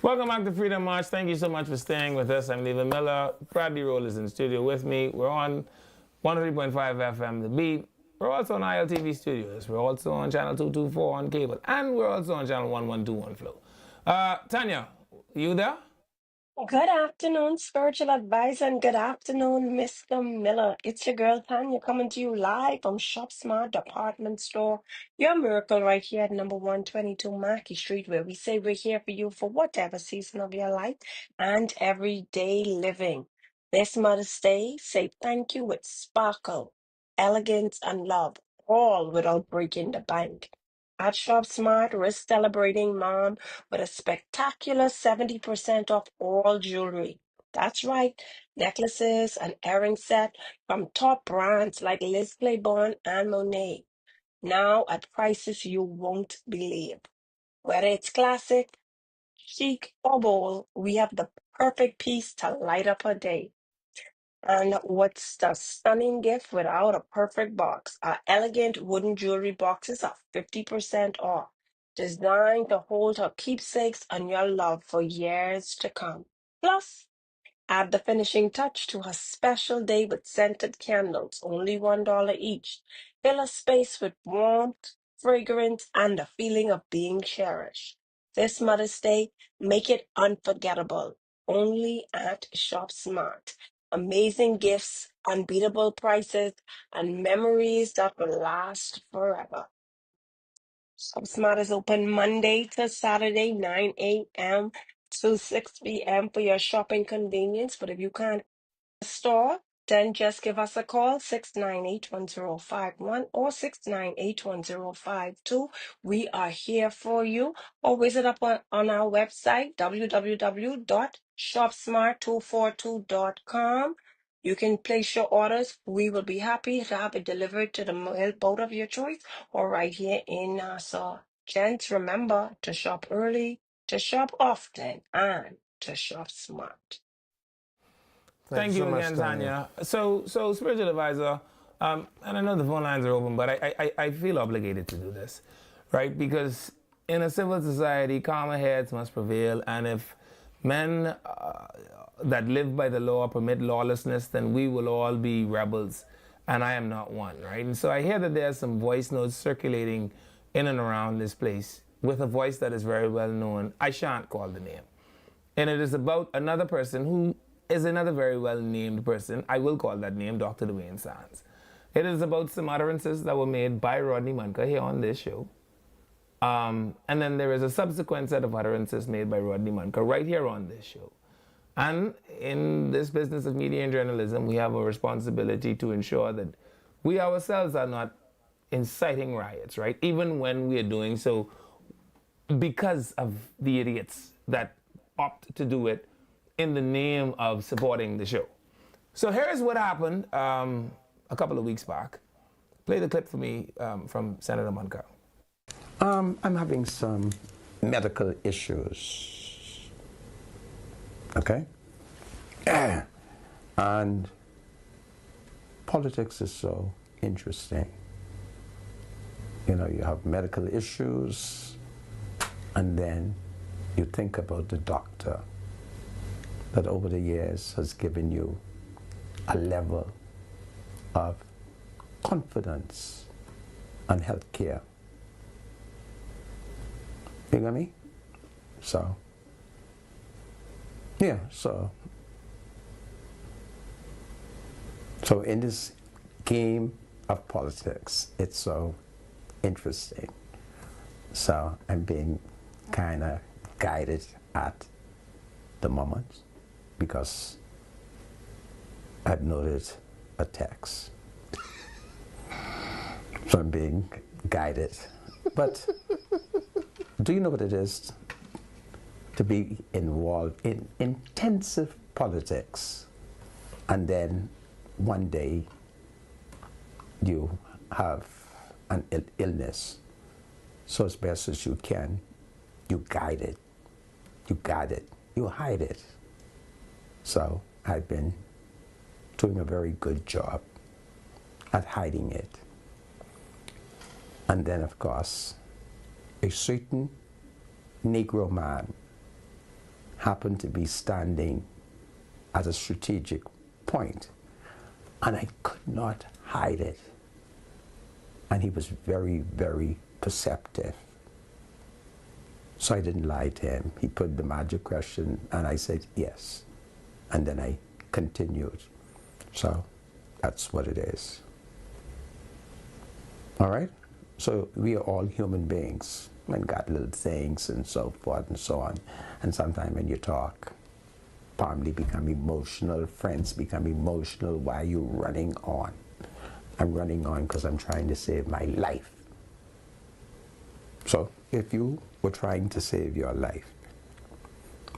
Welcome back to Freedom March. Thank you so much for staying with us. I'm Leland Miller. Bradley Roll is in the studio with me. We're on 103.5 FM, The Beat. We're also on ILTV Studios. We're also on Channel 224 on cable. And we're also on Channel 1121 Flow. Tanya, you there? Good afternoon, spiritual advisor, and good afternoon, Mr. Miller. It's your girl Tanya coming to you live from Shop Smart Department Store. Your miracle right here at number 122 Mackey Street, where we say we're here for you for whatever season of your life and everyday living. This Mother's Day, say thank you with sparkle, elegance, and love, all without breaking the bank. At Shop Smart, we're celebrating Mom with a spectacular 70% off all jewelry. That's right, necklaces and earring set from top brands like Liz Claiborne and Monet. Now at prices you won't believe. Whether it's classic, chic, or bold, we have the perfect piece to light up a day. And what's the stunning gift without a perfect box? Our elegant wooden jewelry boxes are 50% off, designed to hold her keepsakes and your love for years to come. Plus, add the finishing touch to her special day with scented candles, only $1 each. Fill a space with warmth, fragrance, and the feeling of being cherished. This Mother's Day, make it unforgettable. Only at Shop Smart. Amazing gifts, unbeatable prices, and memories that will last forever. Shop Smart is open Monday to Saturday, 9 a.m. to 6 p.m. for your shopping convenience. But if you can't store, then just give us a call, 698-1051 or 698-1052. We are here for you. Or visit up on our website, www.shopsmart242.com. You can place your orders. We will be happy to have it delivered to the mailboat of your choice or right here in Nassau. Gents, remember to shop early, to shop often, and to shop smart. Thank you again, Tanya. So spiritual advisor, and I know the phone lines are open, but I feel obligated to do this, right? Because in a civil society, calmer heads must prevail, and if men that live by the law permit lawlessness, then we will all be rebels, and I am not one, right? And so I hear that there's some voice notes circulating in and around this place with a voice that is very well known. I shan't call the name. And it is about another person who is another very well-named person. I will call that name Dr. Dwayne Sands. It is about some utterances that were made by Rodney Munker here on this show. And then there is a subsequent set of utterances made by Rodney Munker right here on this show. And in this business of media and journalism, we have a responsibility to ensure that we ourselves are not inciting riots, right? Even when we are doing so because of the idiots that opt to do it in the name of supporting the show. So here's what happened a couple of weeks back. Play the clip for me from Senator Munker. I'm having some medical issues, okay? And politics is so interesting. You know, you have medical issues, and then you think about the doctor that over the years has given you a level of confidence on health care. You got me? So, yeah, so in this game of politics, it's so interesting. So I'm being kind of guided at the moment because I've noted attacks. So I'm being guided. But do you know what it is to be involved in intensive politics and then one day you have an illness? So as best as you can, you guide it, you guard it, you hide it. So I've been doing a very good job at hiding it. And then, of course, a certain Negro man happened to be standing at a strategic point, and I could not hide it. And he was very, very perceptive. So I didn't lie to him. He put the magic question, and I said yes. And then I continued. So that's what it is. All right? So we are all human beings and got little things and so forth and so on. And sometimes when you talk, family become emotional, friends become emotional. Why are you running on? I'm running on because I'm trying to save my life. So if you were trying to save your life,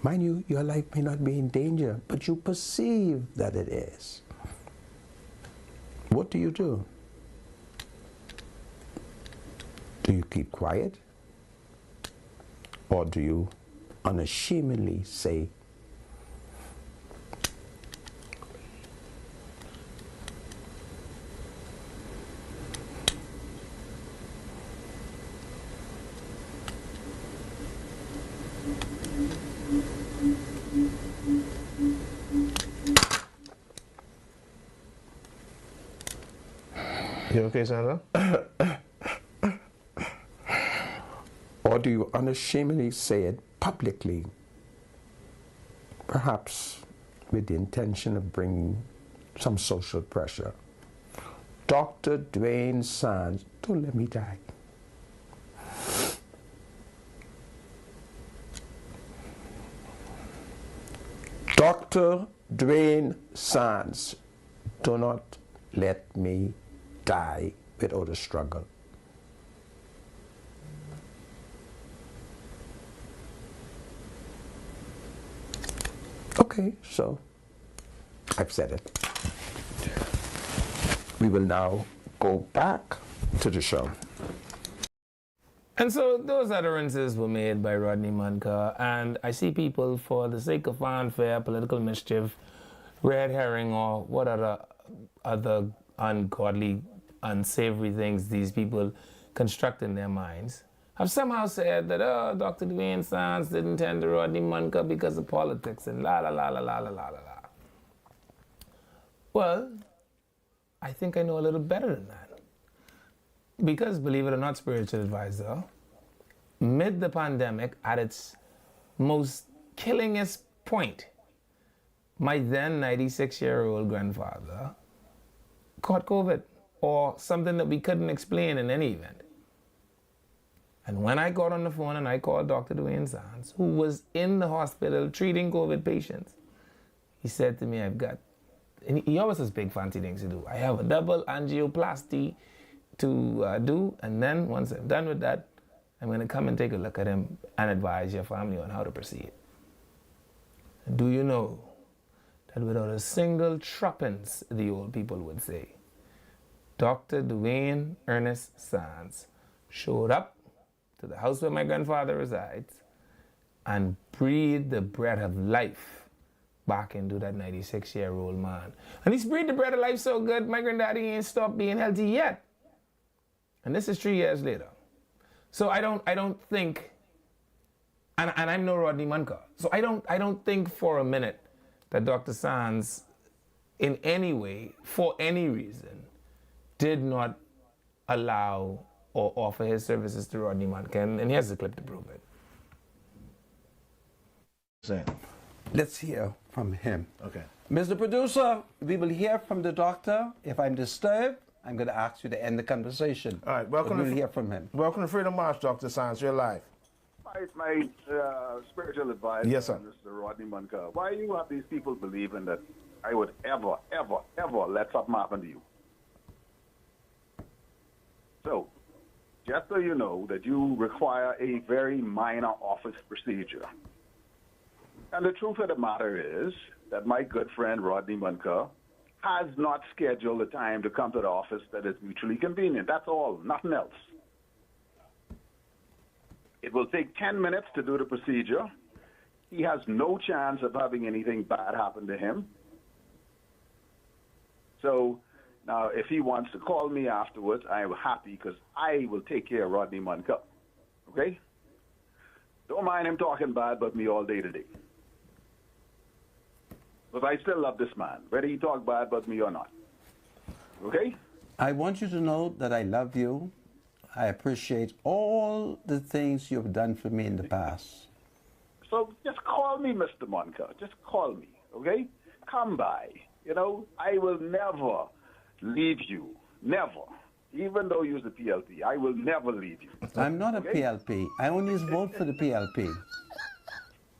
mind you, your life may not be in danger, but you perceive that it is. What do you do? Do you keep quiet? Or do you unashamedly say, You okay, Sandra? or do you unashamedly say it publicly, perhaps with the intention of bringing some social pressure? Dr. Dwayne Sands, don't let me die. Dr. Dwayne Sands, do not let me die without a struggle. Okay, so I've said it. We will now go back to the show. And so those utterances were made by Rodney Munker, and I see people, for the sake of unfair political mischief, red herring, or what other ungodly, unsavory things these people construct in their minds, have somehow said that, oh, Dr. Dwayne Sands didn't tend to Rodney Munker because of politics and la la la la la la la la. Well, I think I know a little better than that. Because, believe it or not, spiritual advisor, mid the pandemic, at its most killingest point, my then 96-year-old grandfather caught COVID, or something that we couldn't explain in any event. And when I got on the phone and I called Dr. Dwayne Sands, who was in the hospital treating COVID patients, he said to me, I've got, and he always has big fancy things to do. I have a double angioplasty to do, and then once I'm done with that, I'm going to come and take a look at him and advise your family on how to proceed. And do you know that without a single threepence, the old people would say, Dr. Dwayne Ernest Sands showed up to the house where my grandfather resides and breathed the breath of life back into that 96-year-old man. And he's breathed the breath of life so good, my granddaddy ain't stopped being healthy yet. And this is 3 years later. So I don't think, and I'm no Rodney Munker, so I don't think for a minute that Dr. Sands in any way, for any reason, did not allow or offer his services to Rodney Munker, and here's the clip to prove it. Let's hear from him. Okay. Mr. Producer, we will hear from the doctor. If I'm disturbed, I'm going to ask you to end the conversation. All right, welcome. We'll hear from him. Welcome to Freedom March, Dr. Sands. You're live. My spiritual advisor, Yes, sir. Mr. Rodney Munker, why you have these people believing that I would ever let something happen to you? So, just so you know that you require a very minor office procedure. And the truth of the matter is that my good friend Rodney Munker has not scheduled a time to come to the office that is mutually convenient. That's all, nothing else. It will take 10 minutes to do the procedure. He has no chance of having anything bad happen to him. So now, if he wants to call me afterwards, I am happy because I will take care of Rodney Munker. Okay? Don't mind him talking bad about me all day today. But I still love this man, whether he talk bad about me or not. Okay? I want you to know that I love you. I appreciate all the things you've done for me in the past. So just call me Mr. Monka. Just call me, okay? Come by. You know, I will never leave you. Never. Even though you're the PLP, I will never leave you. I'm not a PLP. I only vote for the PLP.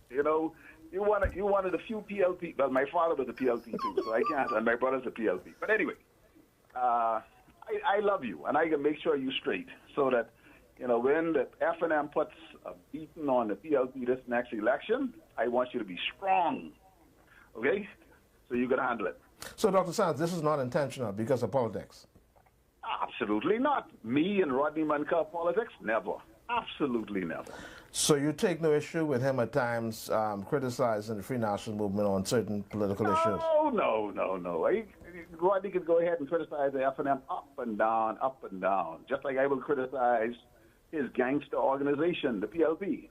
You know, you're one of the few PLP. Well, my father was a PLP too, so I can't, and my brother's a PLP. But anyway, I love you, and I can make sure you're straight so that, you know, when the F&M puts a beating on the PLP this next election, I want you to be strong, okay? So you can handle it. So, Dr. Sands, this is not intentional because of politics? Absolutely not. Me and Rodney Manka politics? Never. Absolutely never. So you take no issue with him at times criticizing the Free National Movement on certain political issues? No. Rodney could go ahead and criticize the F&M up and down, just like I will criticize his gangster organization, the PLP.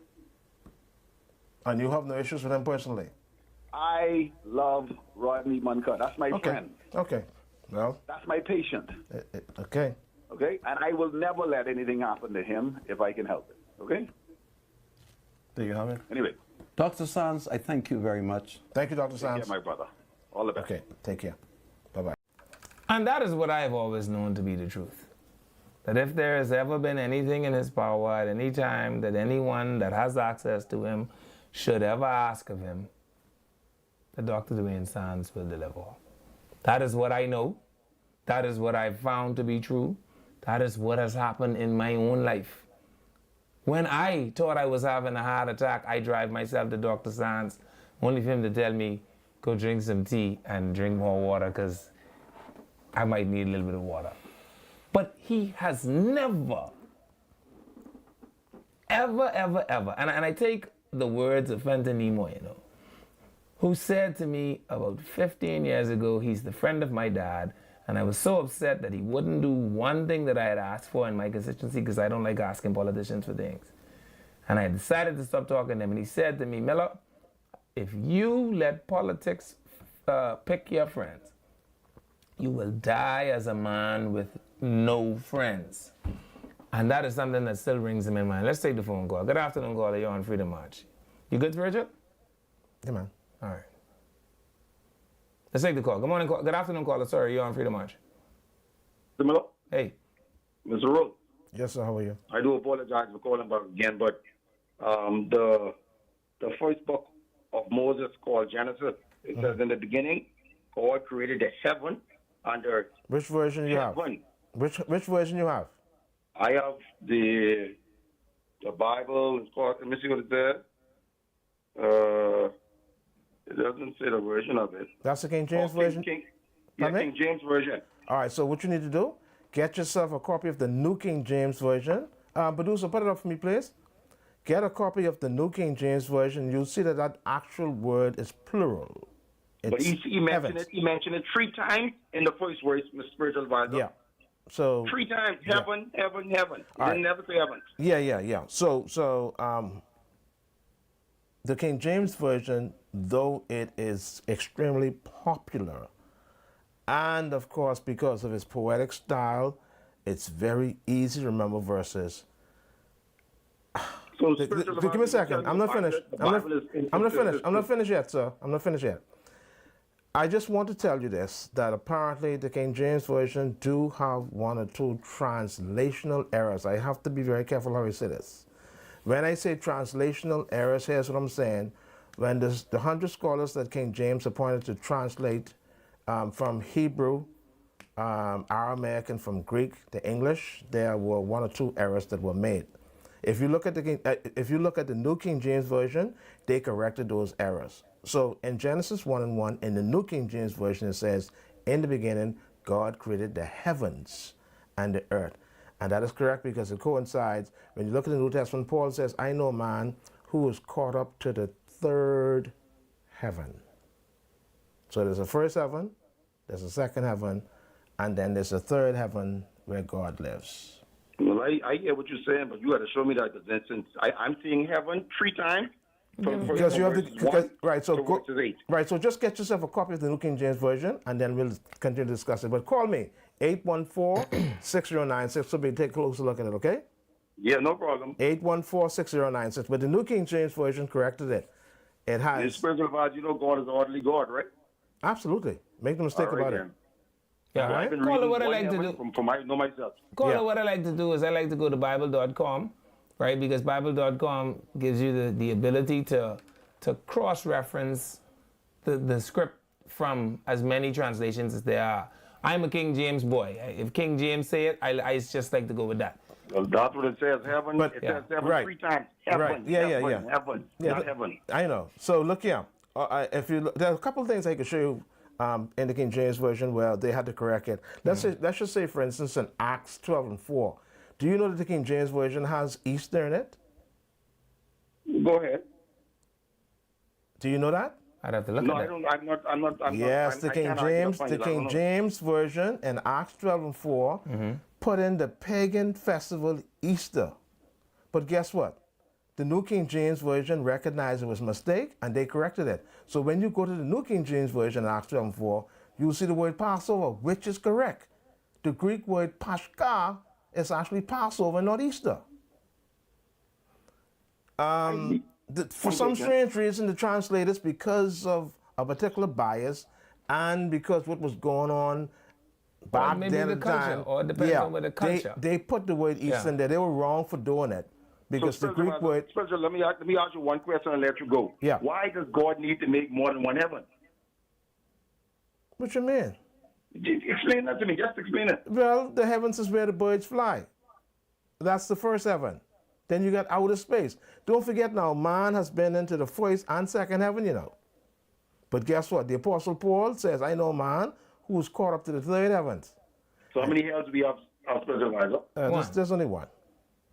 And you have no issues with him personally? I love Rodney Manka. That's my friend. Okay. Well, that's my patient. Okay. Okay? And I will never let anything happen to him if I can help it. Okay? There you have it. Anyway. Dr. Sands, I thank you very much. Thank you, Dr. Sands. Take care, my brother. All the best. Okay. Take care. Bye-bye. And that is what I have always known to be the truth. That if there has ever been anything in his power at any time that anyone that has access to him should ever ask of him, that Dr. Dwayne Sands will deliver. That is what I know. That is what I've found to be true. That is what has happened in my own life. When I thought I was having a heart attack, I drive myself to Dr. Sands, only for him to tell me, go drink some tea and drink more water because I might need a little bit of water. But he has never, ever, and I take the words of Fenton Nimoy, you know, who said to me about 15 years ago, he's the friend of my dad, and I was so upset that he wouldn't do one thing that I had asked for in my constituency because I don't like asking politicians for things. And I decided to stop talking to him, and he said to me, Miller, if you let politics pick your friends, you will die as a man with no friends. And that is something that still rings in my mind. Let's take the phone call. Good afternoon, caller. You're on Freedom March. You good, Virgil? Yeah, man. All right. Let's take the call. Good morning, good afternoon, caller. Sorry, you're on Freedom March. Miller? Hey. Mr. Rowe? Yes, sir. How are you? I do apologize for calling back again, but the first book of Moses called Genesis, it says in the beginning, God created the heaven and earth. Which version you have? Which version you have? I have the Bible. It's called, let me see what it says. It doesn't say the version of it. That's the King James version? King James version. All right, so what you need to do, get yourself a copy of the New King James version. Producer, put it up for me, please. Get a copy of the New King James version. You'll see that that actual word is plural. But he mentioned it 3 times in the first verse, Mr. Spiritual Advisor. Yeah. So 3 times, heaven, heaven, heaven. He didn't never say heaven. Yeah. So the King James version, though it is extremely popular, and of course because of its poetic style, it's very easy to remember verses. So give me a second. I'm not finished. I'm not finished yet, sir. I'm not finished yet. I just want to tell you this, that apparently the King James Version do have 1 or 2 translational errors. I have to be very careful how I say this. When I say translational errors, here's what I'm saying. When the 100 scholars that King James appointed to translate from Hebrew, Aramaic, and from Greek to English, there were 1 or 2 errors that were made. If you look at the New King James Version, they corrected those errors. So in Genesis 1:1, in the New King James Version, it says, in the beginning, God created the heavens and the earth. And that is correct because it coincides. When you look at the New Testament, Paul says, I know a man who is caught up to the 3rd heaven. So there's a first heaven, there's a second heaven, and then there's a 3rd heaven where God lives. Well, I hear what you're saying, but you got to show me that since I'm seeing heaven 3 times. Because you have to, right, so go, verses 8. right, so just get yourself a copy of the New King James Version, and then we'll continue to discuss it. But call me, 814-6096, so we take a closer look at it, okay? Yeah, no problem. 814-6096, but the New King James Version corrected it. It has... In spiritual advice, you know God is orderly God, right? Absolutely. Make no mistake about it. Yeah, I've been Caller, reading what I one like to heaven do... from I know myself. Caller, what I like to do is I like to go to Bible.com, right? Because Bible.com gives you the ability to cross-reference the script from as many translations as there are. I'm a King James boy. If King James say it, I just like to go with that. Well, that's what it says, heaven. But, it says heaven right. 3 times. Heaven, Right. Yeah, heaven, heaven, Yeah, not heaven. I know. So look here. If you look, there are a couple of things I can show you in the King James Version where they had to correct it. Let's just say, for instance, in Acts 12:4. Do you know that the King James Version has Easter in it? Go ahead. Do you know that? I'd have to look No, at I that. don't. I'm not. Yes, I'm, the I King can't argue James, that the point. I don't King know. James Version in Acts 12:4 put in the pagan festival Easter. But guess what? The New King James Version recognized it was a mistake and they corrected it. So when you go to the New King James Version in Acts 12:4, you'll see the word Passover, which is correct. The Greek word Pashka is actually Passover, not Easter. For some strange reason, the translators, because of a particular bias and because what was going on back maybe then the at the culture, time, or it depends on what the culture. They put the word Easter in there. They were wrong for doing it because So, the Greek word. Spencer, let me ask you one question and let you go. Yeah. Why does God need to make more than one heaven? What you mean? Explain that to me. Just explain it. Well, the heavens is where the birds fly. That's the first heaven. Then you got outer space. Don't forget now, man has been into the first and second heaven, you know. But guess what? The Apostle Paul says, I know man who's caught up to the third heavens. So how many hells do we have, spiritual advisor? There's only one.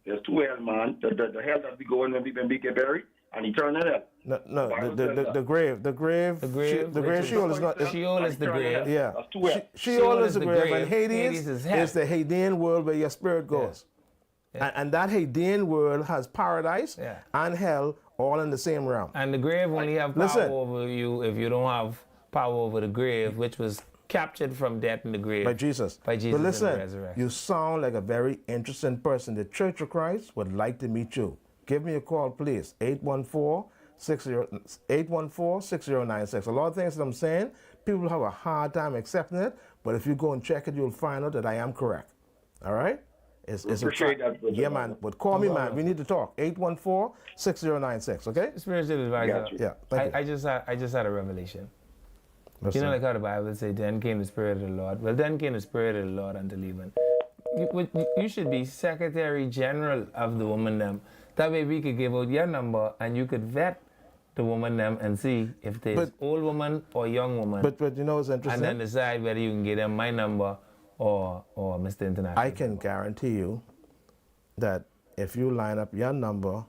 There's 2 hells, man. The hell that we go in when we get buried, and eternal hell. No, the grave. The grave, Sheol is not. Sheol is the grave. Yeah. That's 2 hells. Sheol is the grave, and Hades is is the Hadean world where your spirit goes. Yeah. And that Hadean world has paradise and hell all in the same realm. And the grave only have power over you if you don't have power over the grave, which was captured from death in the grave. By Jesus. By Jesus But and the listen, resurrection. you sound like a very interesting person. The Church of Christ would like to meet you. Give me a call, please. 814-6096. A lot of things that I'm saying, people have a hard time accepting it, but if you go and check it, you'll find out that I am correct. All right? It's Appreciate that, brother. Yeah, man. But call me, man. We need to talk. 814-6096, okay? Spiritual advisor. Yeah, thank you. I just had a revelation. What's you know, that? like how the Bible says, then came the Spirit of the Lord. Well, then came the Spirit of the Lord unto leaving. You should be Secretary General of the woman them. That way we could give out your number and you could vet the woman them and see if there's old woman or young woman. But you know what's interesting? And then decide whether you can give them my number or Mr. International. I can guarantee you that if you line up your number,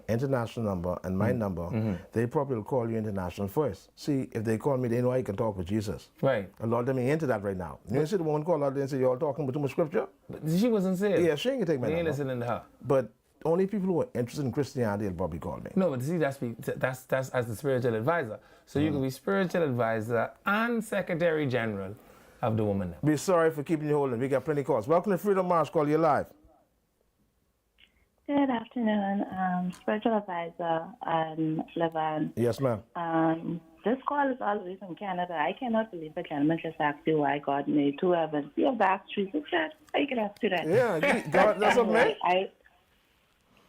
international number, and my number, they probably will call you international first. See, if they call me, they know I can talk with Jesus. Right. A lot of them ain't into that right now. You see the woman call out there and say, y'all talking with too much scripture? But she wasn't saved. Yeah, she ain't gonna take my We ain't number. listening to her. But only people who are interested in Christianity will probably call me. No, but see, that's as the spiritual advisor. So you can be spiritual advisor and Secretary General of the woman. Be sorry for keeping you holding. We got plenty of calls. Welcome to Freedom March. Call you live. Good afternoon, spiritual advisor Levan. Yes, ma'am. This call is all the way from Canada. I cannot believe the gentleman just asked you why God made 2 heavens. You have asked Jesus that. I can ask you that. Yeah, God, that's what man.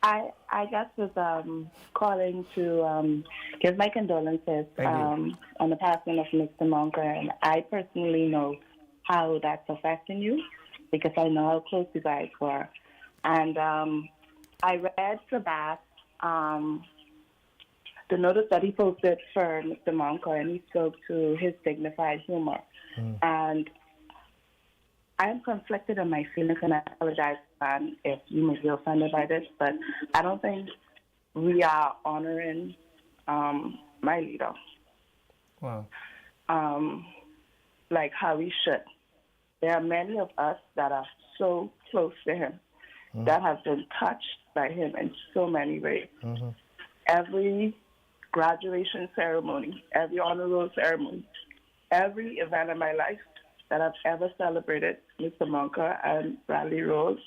I just was calling to give my condolences on the passing of Mr. Monker, and I personally know how that's affecting you because I know how close you guys were. And I read Sabat, the notice that he posted for Mr. Monker, and he spoke to his dignified humor. And I am conflicted in my feelings, and I apologize if you may be offended by this, but I don't think we are honoring my leader. Wow. Like how we should. There are many of us that are so close to him that have been touched by him in so many ways. Every graduation ceremony, every honor roll ceremony, every event in my life that I've ever celebrated, Mr. Monka and Bradley Rose,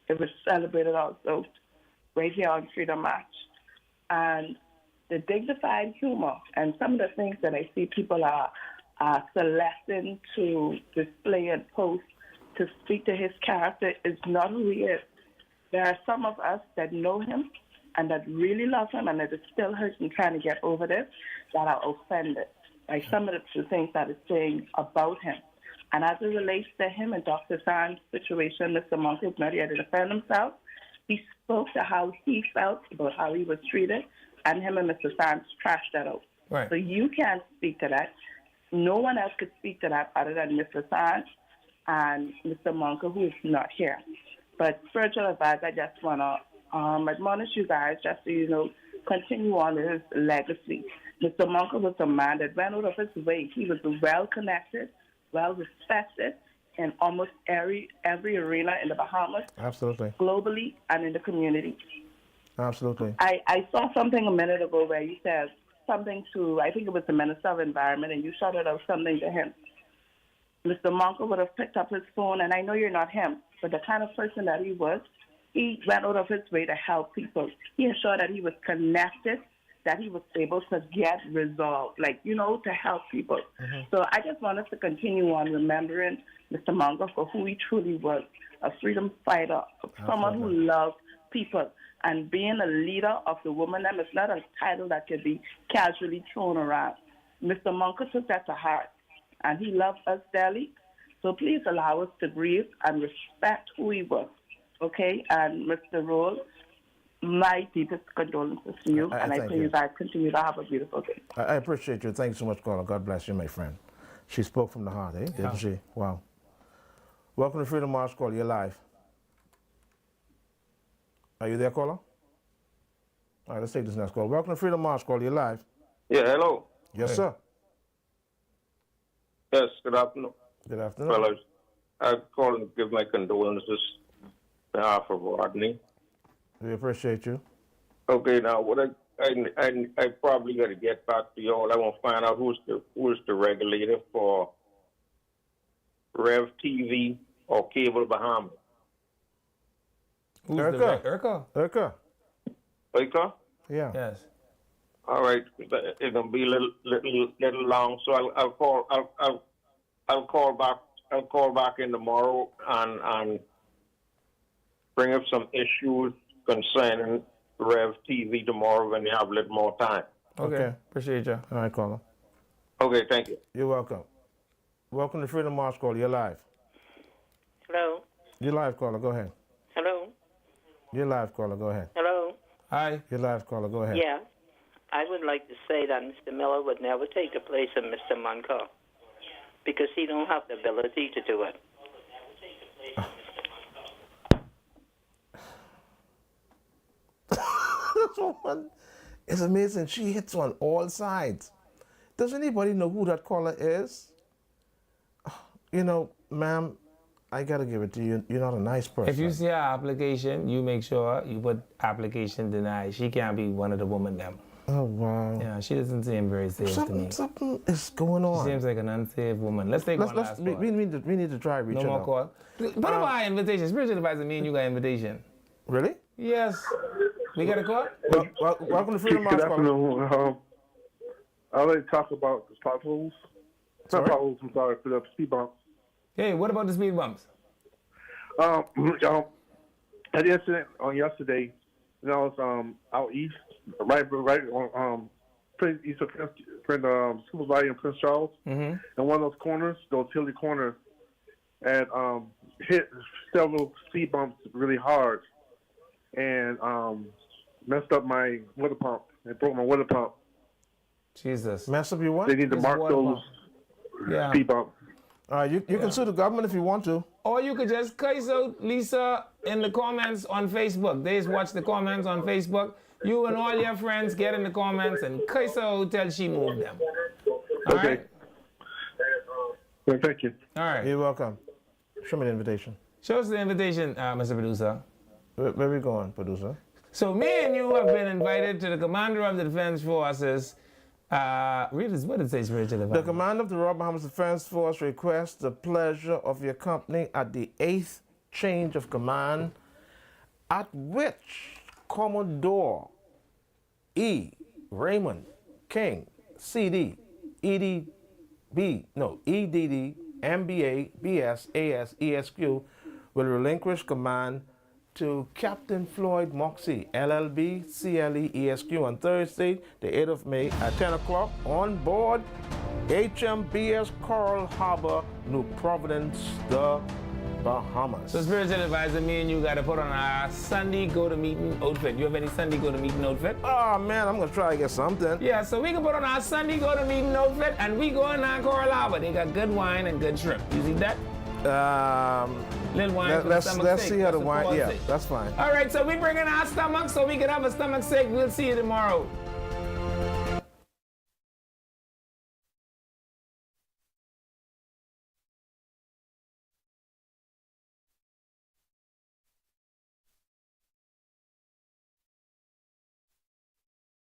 it was celebrated also right here on Freedom March. And the dignified humor and some of the things that I see people are selecting to display and post to speak to his character is not who he is. There are some of us that know him and that really love him and that is still hurting trying to get over this, that are offended by some of the things that it's saying about him. And as it relates to him and Dr. San's situation, Mr. Monk is not here to defend himself. He spoke to how he felt about how he was treated, and him and Mr. Sands trashed that out. Right. So you can't speak to that. No one else could speak to that other than Mr. Sands and Mr. Monka, who is not here. But spiritual advice, I just want to admonish you guys, just so you know, continue on his legacy. Mr. Monka was a man that went out of his way. He was well-connected, well-respected in almost every arena in the Bahamas, Absolutely. globally, and in the community. Absolutely. I saw something a minute ago where you said something to, I think it was the Minister of Environment, and you shouted out something to him. Mr. Monka would have picked up his phone, and I know you're not him, but the kind of person that he was, he went out of his way to help people. He ensured that he was connected, that he was able to get resolved, to help people. Mm-hmm. So I just want us to continue on remembering Mr. Monka for who he truly was, a freedom fighter, someone who loved people. And being a leader of the woman, that is not a title that can be casually thrown around. Mr. Monka took that to heart, and he loved us dearly. So please allow us to grieve and respect who he was, okay? And Mr. Rose, my deepest condolences to you, and I pray you guys continue to have a beautiful day. I appreciate you. Thanks so much, Carla. God bless you, my friend. She spoke from the heart, eh? Didn't she? Wow. Welcome to Freedom March Call. You're live. Are you there, caller? All right, let's take this next call. Welcome to Freedom March Call. You're live. Yeah, hello. Yes, sir. Yes, good afternoon. Good afternoon. Fellas, I called to give my condolences on behalf of Rodney. We appreciate you. Okay, now what I probably got to get back to y'all. I want to find out who's the regulator for Rev TV or Cable Bahamas. Who's Erica. Erica? Erica? Yeah. Yes. All right, it's gonna be a little long, so I'll call back. I'll call back in tomorrow and bring up some issues concerning Rev TV tomorrow when you have a little more time. Okay. Appreciate you. All right, caller. Okay, thank you. You're welcome. Welcome to Freedom March Call. You're live. Hello. You're live, caller. Go ahead. Hello. You're live, caller. Go ahead. Hello. Hi. You're live, caller. Go ahead. Yeah. I would like to say that Mr. Miller would never take the place of Mr. Monka because he don't have the ability to do it. It's amazing. She hits on all sides. Does anybody know who that caller is? You know, ma'am, I got to give it to you. You're not a nice person. If you see her application, you make sure you put application denied. She can't be one of the women them. Oh, wow. Yeah, she doesn't seem very safe to me. Something is going on. She seems like an unsafe woman. Let's take one last call. We need to try reach No more call. What about our invitation? Spiritual advisor, me and you got invitation. Really? Yes. We got a call? Welcome to Freedom March. Good afternoon. I'd like to talk about the potholes. Not potholes, I'm sorry, for the speed bumps. Hey, what about the speed bumps? At the incident on yesterday, I was out east, right on Prince East of School Valley in Prince Charles, and one of those corners, those hilly corners, and hit several speed bumps really hard, and messed up my water pump. It broke my water pump. Jesus. Mess up your what? They need to mark those speed bumps. You can sue the government if you want to. Or you could just cuss out Lisa in the comments on Facebook. They just watch the comments on Facebook. You and all your friends get in the comments and cuss out till she moved them. All right? Well, thank you. All right. You're welcome. Show me the invitation. Show us the invitation, Mr. Producer. Where we going, producer? So me and you have been invited to the commander of the Defense Forces. Read this, what did it say, spiritual advisor? The commander of the Royal Bahamas Defense Force requests the pleasure of your company at the 8th change of command, at which Commodore E. Raymond King, CD, EDD, MBA, BS, AS, ESQ will relinquish command to Captain Floyd Moxie, LLB, CLE, ESQ on Thursday, the 8th of May at 10 o'clock on board HMBS Coral Harbor, New Providence, the Bahamas. So spiritual advisor, me and you got to put on our Sunday go-to-meeting outfit. You have any Sunday go-to-meeting outfit? Oh man, I'm going to try to get something. Yeah, so we can put on our Sunday go-to-meeting outfit and we go in our Coral Harbor. They got good wine and good shrimp. You see that? Little wine for the stomach let's sake. see how the That's wine, yeah, sake. that's fine. All right, so we bring in our stomach so we can have a stomach sake. We'll see you tomorrow.